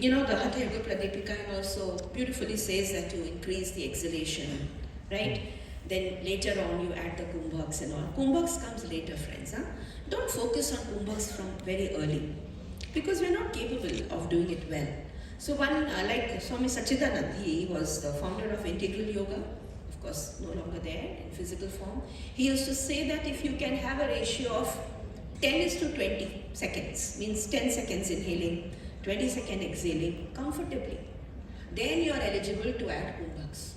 the Hatha Yoga Pradipika also beautifully says that to increase the exhalation, right? Then later on you add the kumbhaks and all. Kumbhaks comes later, friends. Huh? Don't focus on kumbhaks from very early, because we're not capable of doing it well. So one, like Swami Sachidanand, he was the founder of Integral Yoga. Of of course no longer there in physical form. He used to say that if you can have a ratio of 10 is to 20 seconds, means 10 seconds inhaling, 20 seconds exhaling comfortably, then you are eligible to add kumbhaks.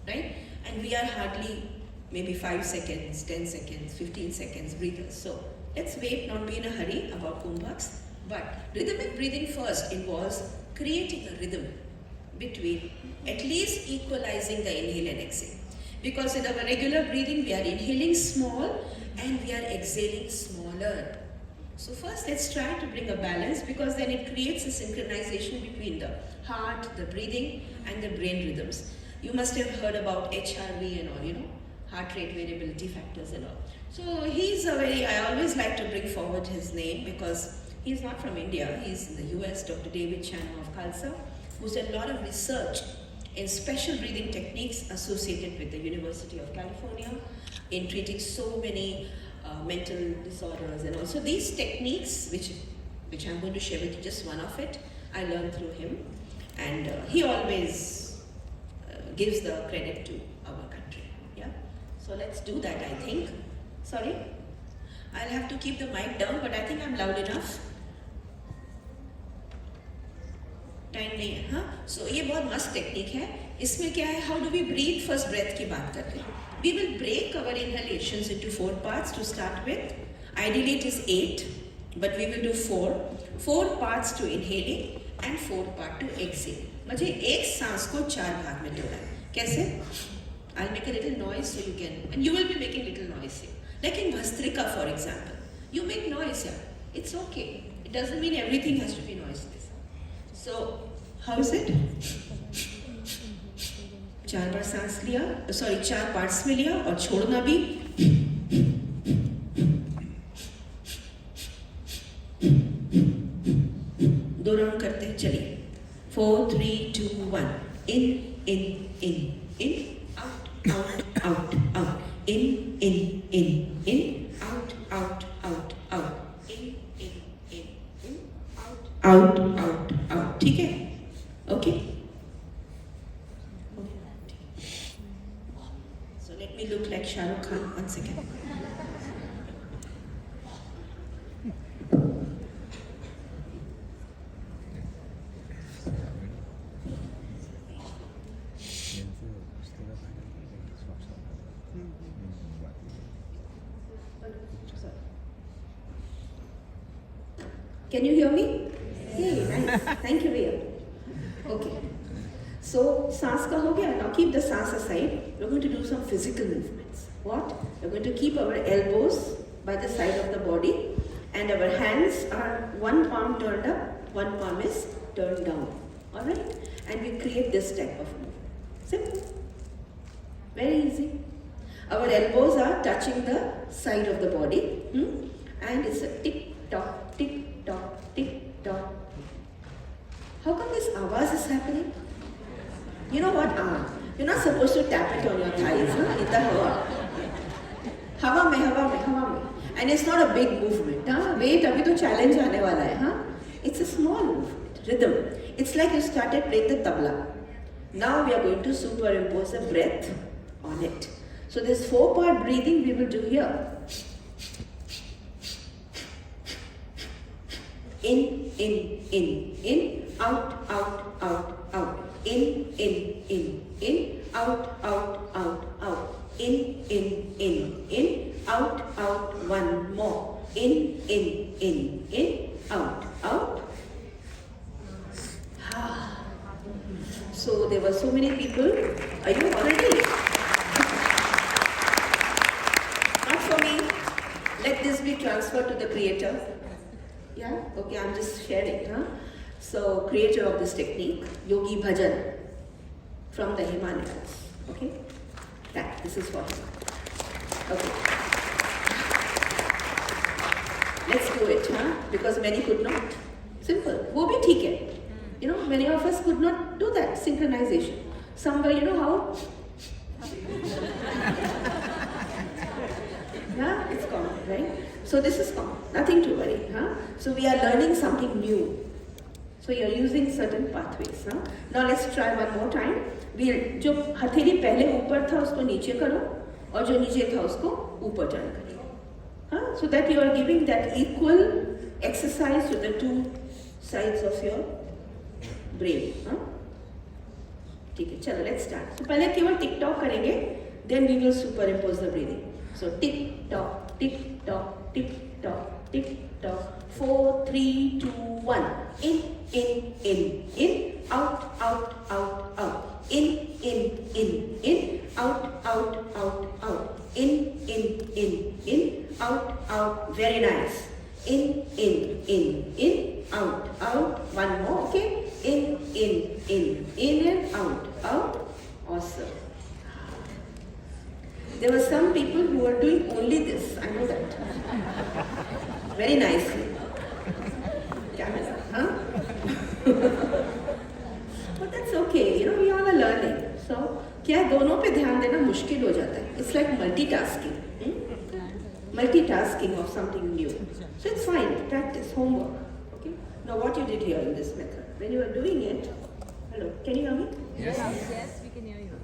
Right? And we are hardly maybe 5 seconds, 10 seconds, 15 seconds breathers. So let's wait, not be in a hurry about kumbhaks. But rhythmic breathing first involves creating a rhythm between at least equalizing the inhale and exhale. Because in our regular breathing, we are inhaling small and we are exhaling smaller. So first let's try to bring a balance, because then it creates a synchronization between the heart, the breathing and the brain rhythms. You must have heard about HRV and all, heart rate variability factors and all. So he's I always like to bring forward his name because he's not from India, he's in the US, Dr. David Chano of Khalsa, who's done a lot of research in special breathing techniques associated with the University of California in treating so many mental disorders and also these techniques, which I'm going to share with you, just one of it, I learned through him, and he always gives the credit to our country. Yeah, so let's do that. I think. Sorry, I'll have to keep the mic down, but I think I'm loud enough. Time नहीं है, हाँ. So ये बहुत मस्त technique है. इसमें क्या है? How do we breathe? First breath की बात करते हैं. We will break our inhalations into 4 parts to start with. Ideally it is 8, but we will do 4. 4 parts to inhaling and 4 parts to exhale. मुझे एक सांस को 4 भाग में तोड़ना है. कैसे? I'll make a little noise so you can, and you will be making little noise here. Like in Bhastrika, for example, you make noise here. It's okay. It doesn't mean everything has to be noiseless. So, how is it? 4 बार सांस लिया, 4 parts में लिया और छोड़ना भी. दो round करते हैं, चलिए. 4, 3, 2, 1. In, out, out. In, out, out. In, out. ठीक है? Okay. So let me look like Shah Rukh Khan. 1 second. Can you hear me? Yay, nice. Thank you, Ria. Okay. So, सांस का हो गया. Now keep the सांस aside. We're going to do some physical movements. What? We're going to keep our elbows by the side of the body, and our hands are one palm turned up, one palm is turned down. Alright? And we create this type of movement. Simple. Very easy. Our elbows are touching the side of the body. And it's a tick-tock, tick-tock, tick-tock. How come this awaz is happening? You know what? You're not supposed to tap it on your thighs, huh? In the hawa. Hawa mein. And it's not a big movement. Wait, abhi to challenge aane wala hai, huh? It's a small movement, rhythm. It's like you started playing the tabla. Now we are going to superimpose a breath on it. So this 4-part breathing we will do here. In, out, in, out, in, out, one more, in, out. So there were so many people. Are you already? Not for me. Let this be transferred to the creator. Yeah? Okay, I'm just sharing. So, creator of this technique, Yogi Bhajan from the Himalayas. Okay? That, this is for him. Okay. Let's do it, because many could not. Simple. वो भी ठीक है. You know, many of us could not do that synchronization. Somewhere, you know how? Yeah, it's common, right? So this is common. Nothing to worry, So we are learning something new. So you're using certain pathways. Huh? Now let's try one more time. जो हथेली पहले ऊपर था उसको नीचे करो और जो नीचे था उसको ऊपर टर्न करिए. So that you are giving that equal exercise to the two sides of your brain. ठीक है, चलो let's start. So पहले केवल टिक टॉक करेंगे, then we will superimpose the breathing. So tick tock, tick tock, tick tock, tick tock. 4, 3, 2, 1. In, out, out, out, out. In, out, out, out. In, out, out. Very nice. In, out. One more, okay? In and out. Awesome. There were some people who were doing only this. I know that. Very nicely. Camera, huh? But that's okay. We all are learning. So, क्या दोनों पे ध्यान देना मुश्किल हो जाता है. It's like multitasking. Multitasking of something new. So it's fine. Practice, homework. Okay. Now what you did here in this method, when you were doing it, hello, can you hear me? Yes, we can hear you.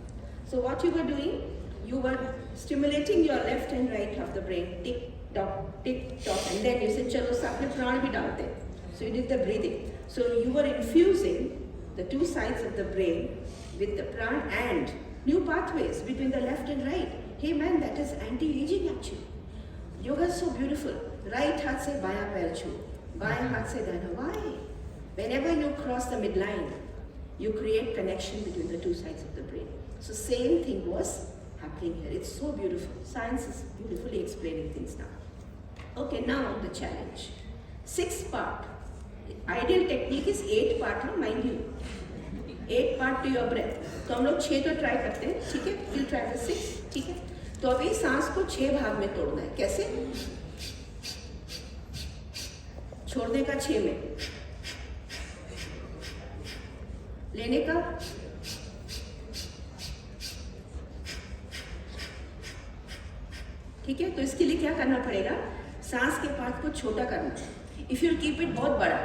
So what you were doing, you were stimulating your left and right of the brain, tick tock, and then you said, "Chalo, saapne pran bhi dalte." So you did the breathing. So you were infusing the two sides of the brain with the pran and new pathways between the left and right. Hey man, that is anti-aging actually. Yoga is so beautiful. Right हाथ से बायां पैर छू, बायां हाथ से दाहिना. Why? Whenever you cross the midline, you create connection between the two sides of the brain. So same thing was happening here. It's so beautiful. Science is beautifully explaining things now. Okay, now the challenge. 6-part. Ideal technique is 8-part, no, mind you. 8-part to your breath. तो हम लोग 6 तो try करते हैं, ठीक है? We'll try the 6, ठीक है? तो अभी सांस को 6 भाग में तोड़ना है. कैसे? छोड़ने का 6 में, लेने का ठीक है. तो इसके लिए क्या करना पड़ेगा? सांस के पार्ट को छोटा करना है. इफ यू कीप इट बहुत बड़ा,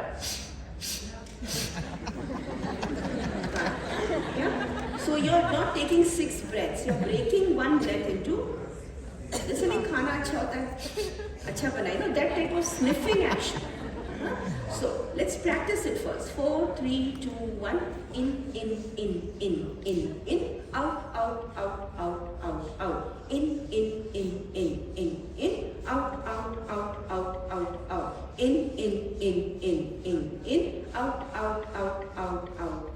so you're not taking 6 breaths, you're breaking one breath into. जैसे नहीं खाना अच्छा होता है, अच्छा बनाए ना, that type of sniffing action. So let's practice it first. 4, 3, 2, 1. In, out, out. In, out, out. In, out.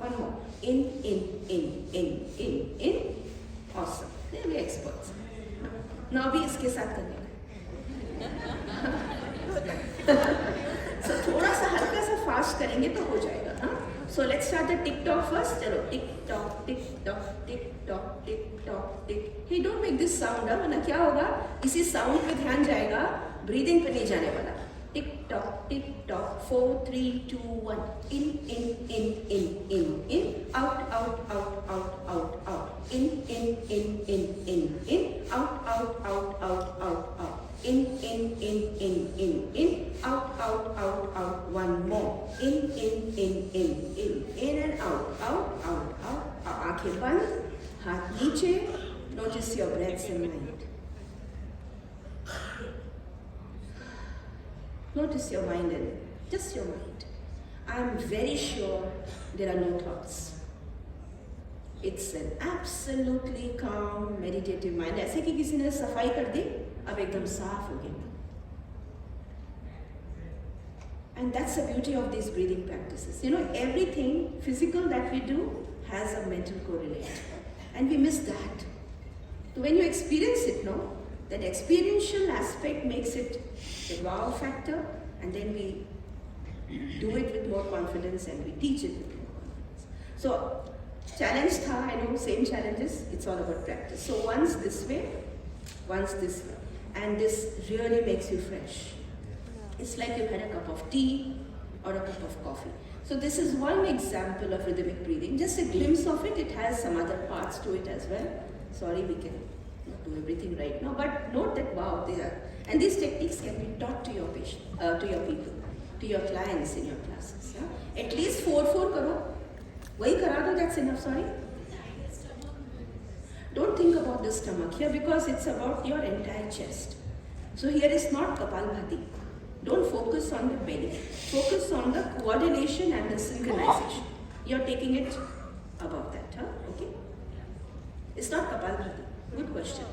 One more. In. Awesome. There we are experts. Now भी इसके साथ करने So थोड़ा सा हल्का सा फास्ट करेंगे तो हो जाएगा. हाँ. So let's start the tick tock first. चलो tick tock. Hey, don't make this sound, वरना क्या होगा? इसी sound पे ध्यान जाएगा, breathing पे नहीं जाने वाला. Tick tock. 4, 3, 2, 1. In. Out. In. Out. In. Out. One more. In and out. आंखें बंद, हाथ नीचे. Notice your breaths and mind. Notice your mind and just your mind. I'm very sure there are no thoughts. It's an absolutely calm, meditative mind. ऐसे कि किसी ने सफाई कर दी, अब एकदम साफ हो गया. And that's the beauty of these breathing practices. Everything physical that we do has a mental correlate. And we miss that. So when you experience it, that experiential aspect makes it the wow factor, and then we do it with more confidence and we teach it with more confidence. So, challenge tha, I know, same challenges, it's all about practice. So once this way, once this way, and this really makes you fresh. It's like you've had a cup of tea or a cup of coffee. So this is one example of rhythmic breathing, just a glimpse of it. It has some other parts to it as well. Sorry, we can not do everything right now, but note that wow, they are. And these techniques can be taught to your patient, to your people. to your clients in your classes. Yeah? At least 4 karo. Wahi kara do, that's enough, sorry. Don't think about the stomach here because it's about your entire chest. So here is not Kapalbhati. Don't focus on the belly. Focus on the coordination and the synchronization. You're taking it above that, huh? Okay? It's not Kapalbhati. Good question.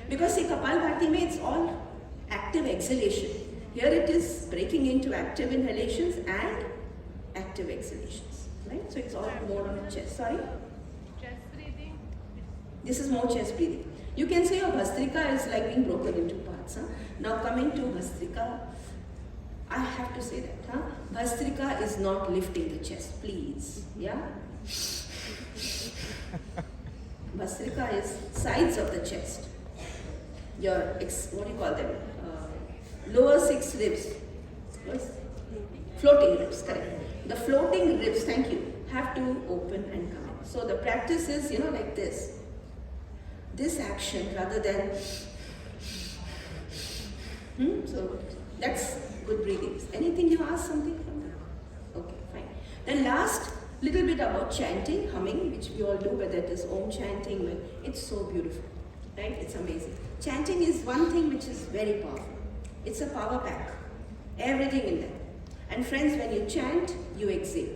Because see, Kapalbhati means it's all active exhalation. Here it is breaking into active inhalations and active exhalations. Right? So it's all more on the chest. Sorry? Chest breathing. This is more chest breathing. You can say your Bhastrika is like being broken into parts. Huh? Now coming to Bhastrika, I have to say that. Huh? Bhastrika is not lifting the chest, please. Yeah? Bhastrika is sides of the chest. Your, what do you call them? Lower 6 ribs. Floating ribs, correct. The floating ribs, thank you, have to open and come in. So the practice is, like this. This action rather than, so that's good breathing. Anything you ask something from that? Okay, fine. Then last, little bit about chanting, humming, which we all do, whether it is Om chanting, it's so beautiful, right? It's amazing. Chanting is one thing which is very powerful. It's a power pack, everything in there. And friends, when you chant, you exhale.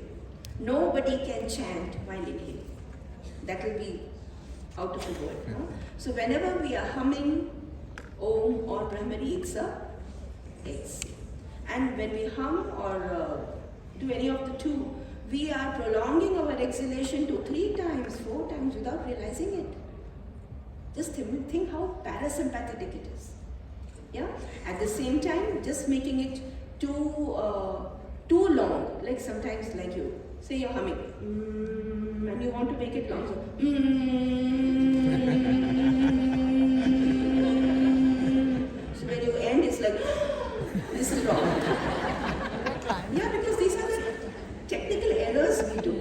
Nobody can chant while inhaling. That will be out of the world. Huh? So whenever we are humming Om or Brahmari, it's a exhale. And when we hum or do any of the two, we are prolonging our exhalation to 3 times, 4 times without realizing it. Just think how parasympathetic it is. Yeah. At the same time, just making it too long. Like sometimes, like you say you're humming, and you want to make it long. So, so when you end, it's like this is wrong. Yeah, because these are the technical errors we do.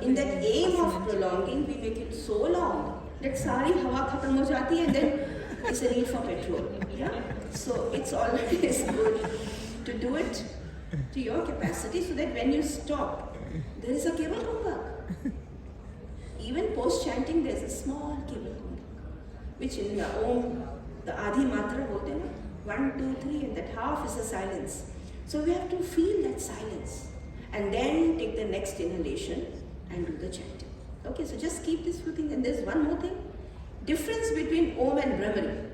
In that aim of prolonging, we make it so long that sari hawa khatam ho jati hai, and then it's a need for petrol. Yeah? So it's always good to do it to your capacity so that when you stop, there is a keval kumbhak. Even post chanting, there is a small keval kumbhak, which in the Om, the Adi Matra bolte na, 1, 2, 3, and that half is the silence. So we have to feel that silence and then take the next inhalation and do the chanting. Okay, so just keep this few things. And there's one more thing. Difference between Om and Brahmari.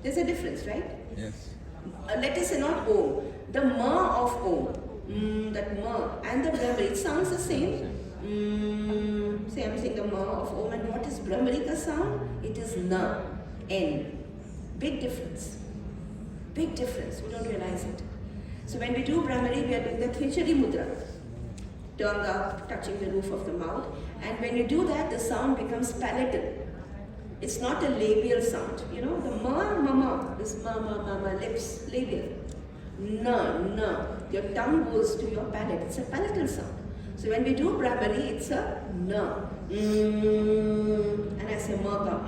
There's a difference, right? Yes. Let us say not Om. The Ma of Om. That Ma and the Brahmari, it sounds the same. Say I'm saying the Ma of Om, and what is Brahmari ka sound? It is Na. N. Big difference. Big difference. We don't realize it. So when we do Brahmari, we are doing the Khichadi Mudra. Tongue up, touching the roof of the mouth. And when you do that, the sound becomes palatal. It's not a labial sound. The ma, mama, this ma, lips, labial. Na, na. Your tongue goes to your palate. It's a palatal sound. So when we do Brahmari, it's a na. And I say ma ka,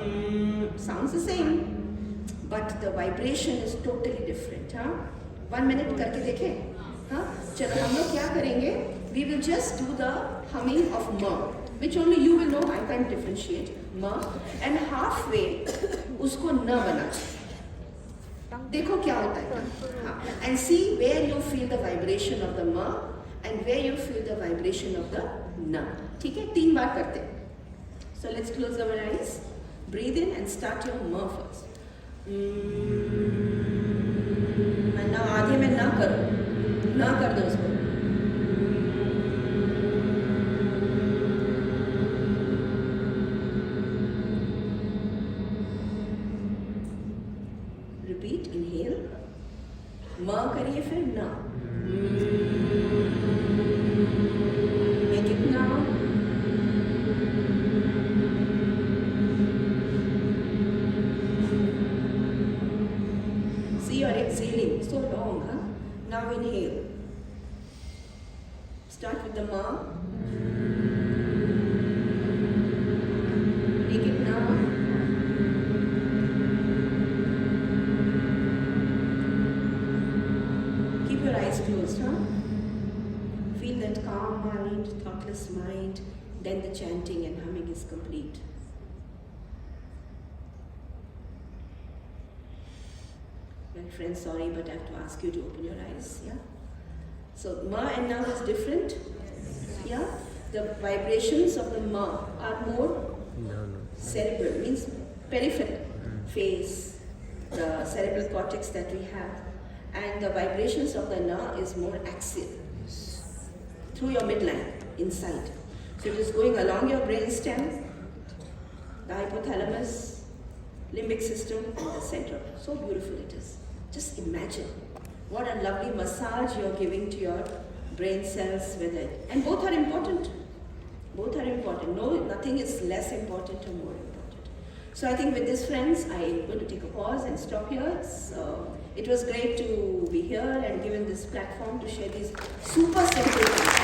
sounds the same. But the vibration is totally different. Huh? 1 minute करके देखें. हाँ? चलो हम लोग क्या करेंगे? We will just do the humming of ma, which only you will know. I can't differentiate ma, and halfway उसको न बना. देखो क्या होता है. हाँ. And see where you feel the vibration of the ma and where you feel the vibration of the na. ठीक है? 3 बार करते. So let's close our eyes, breathe in, and start your ma first. मैं ना आधे में ना करो, ना कर दो उसको. Repeat, inhale. Ma करिए फिर ना. Make it now. See, you're exhaling so long, huh? Now inhale. Start with the ma. Make it now. Keep your eyes closed. that calm mind, thoughtless mind, then the chanting and humming is complete. Well, friends, sorry, but I have to ask you to open your eyes. Yeah. So ma and na is different. Yeah. The vibrations of the ma are more cerebral, means peripheral, face, the cerebral cortex that we have, and the vibrations of the na is more axial, through your midline, inside. So it is going along your brain stem, the hypothalamus, limbic system, and the center. So beautiful it is. Just imagine what a lovely massage you are giving to your brain cells with it. And both are important. Both are important. No, nothing is less important or more important. So I think with this, friends, I'm going to take a pause and stop here. So it was great to be here and given this platform to share these super simple things.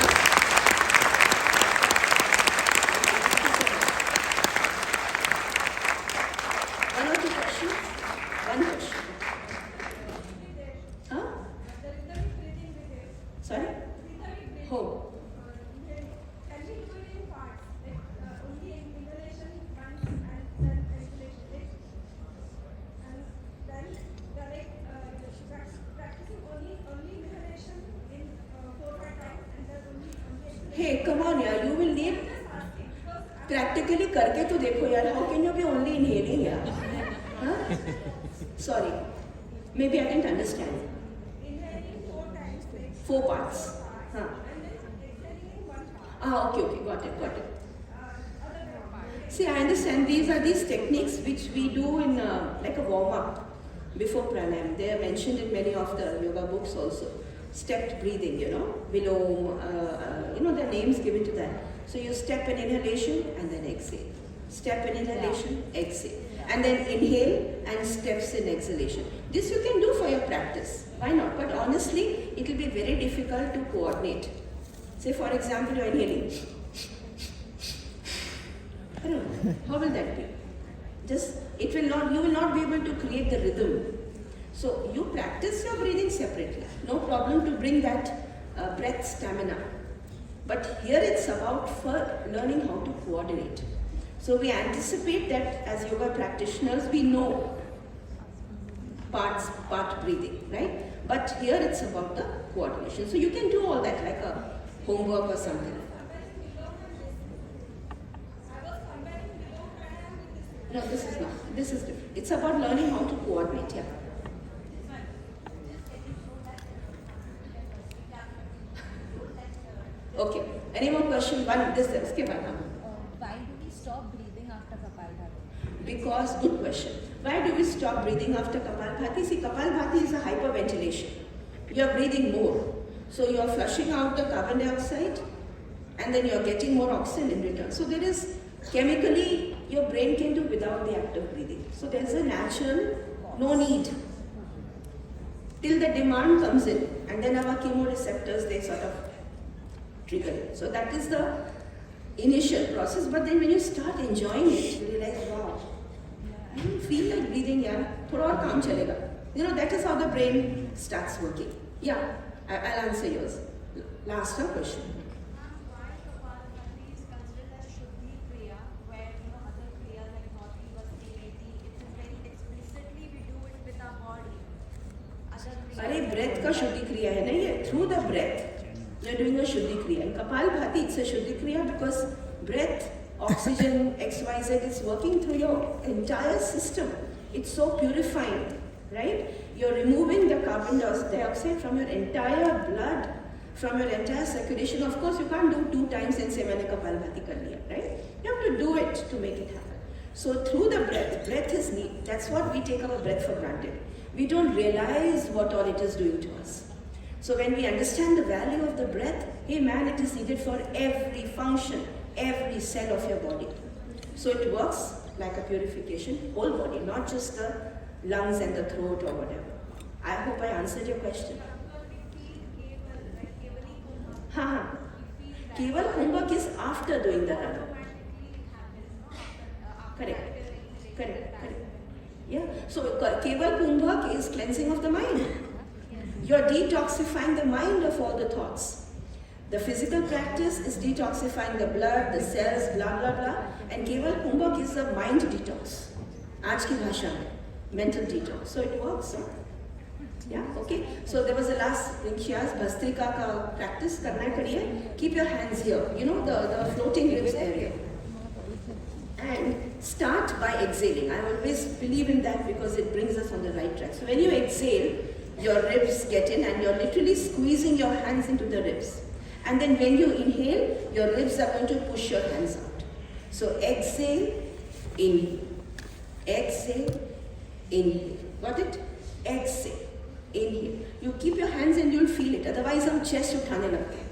One or two questions? One question. Huh? Sorry? Home. Hey, come on, yaar, you will need practically करके तो देखो यार. How can you be only inhaling, yaar? Huh? Sorry, maybe I didn't understand. Four parts. Huh. Okay, got it. See, I understand these are these techniques which we do in like a warm-up before pranayama. They are mentioned in many of the yoga books also. Stepped breathing, Vilom, there are names given to that. So you step in inhalation and then exhale. Step in inhalation, exhale. And then inhale and steps in exhalation. This you can do for your practice. Why not? But honestly, it will be very difficult to coordinate. Say for example, you are inhaling. I don't know. How will that be? You will not be able to create the rhythm. So you practice your breathing separately. No problem to bring that breath stamina. But here it's about for learning how to coordinate. So we anticipate that as yoga practitioners, we know part breathing, right? But here it's about the coordination. So you can do all that like a homework or something. No, this is not. This is different. It's about learning how to coordinate, yeah. Okay. Any more question? One, this, uske baad, Why do we stop breathing after Kapalbhati? Because, good question. Why do we stop breathing after Kapalbhati? See, Kapalbhati is a hyperventilation. You are breathing more. So you are flushing out the carbon dioxide and then you are getting more oxygen in return. So there is, chemically, your brain can do without the act of breathing. So there is a natural, no need. Till the demand comes in and then our chemoreceptors, they sort of trigger it. So that is the initial process, but then when you start enjoying it, you realize, wow, I don't feel like breathing, yaar. Thoda aur kaam chalega. That is how the brain starts working. Yeah, I'll answer yours. Last question. Why Kapalbhati is considered as Shuddhi Kriya, where other Kriyas like Bhakti, Vasti, it's very explicitly we do it with our body. Arey, breath ka Shuddhi Kriya hai na ye. Through the breath, you are doing a Shuddhi Kriya. In Kapalbhati, it's a Shuddhi Kriya because breath, oxygen, XYZ is working through your entire system. It's so purifying, right? You're removing the carbon dioxide from your entire blood, from your entire circulation. Of course, you can't do 2 times and say, Maine Kapalbhati kar liya, right? You have to do it to make it happen. So through the breath is neat. That's what we take our breath for granted. We don't realize what all it is doing to us. So when we understand the value of the breath, hey man, it is needed for every function, every cell of your body. So it works like a purification, whole body, not just the lungs and the throat or whatever. I hope I answered your question. Keval Kumbhak is after doing the run. Correct. Yeah. So Keval Kumbhak is cleansing of the mind. You're detoxifying the mind of all the thoughts. The physical practice is detoxifying the blood, the cells, blah blah blah, and केवल कुंभक is a mind detox. आज की भाषा में mental detox. So it works, huh? Yeah, okay. So there was the last thing she asked, Bhastrika ka practice करना है करिए. Keep your hands here. You know the floating ribs area. And start by exhaling. I always believe in that because it brings us on the right track. So when you exhale, your ribs get in and you're literally squeezing your hands into the ribs. And then when you inhale, your ribs are going to push your hands out. So exhale, inhale. Exhale, inhale. Got it? Exhale, inhale. You keep your hands and you'll feel it. Otherwise, हम chest उठाने लगते हैं.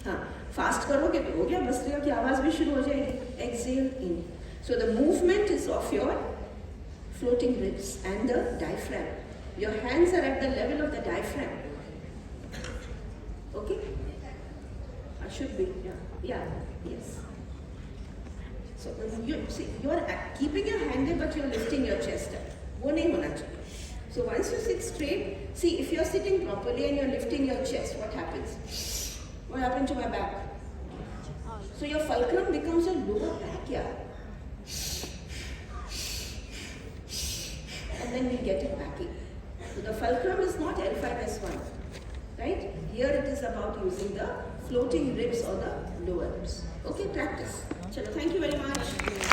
हाँ, fast करोगे तो हो गया. भस्त्रिका की आवाज भी शुरू हो जाएगी. Exhale, inhale. So the movement is of your floating ribs and the diaphragm. Your hands are at the level of the diaphragm. Okay? I should be. Yeah. Yes. So you're keeping your hand there, but you're lifting your chest up. वो नहीं होना चाहिए. So once you sit straight, see if you're sitting properly and you're lifting your chest, what happens? What happened to my back? So your fulcrum becomes a lower back, yeah. And then we get it back in. So the fulcrum is not L5S1, right? Here it is about using the floating ribs or the lower ribs. Okay, practice. Chalo, thank you very much.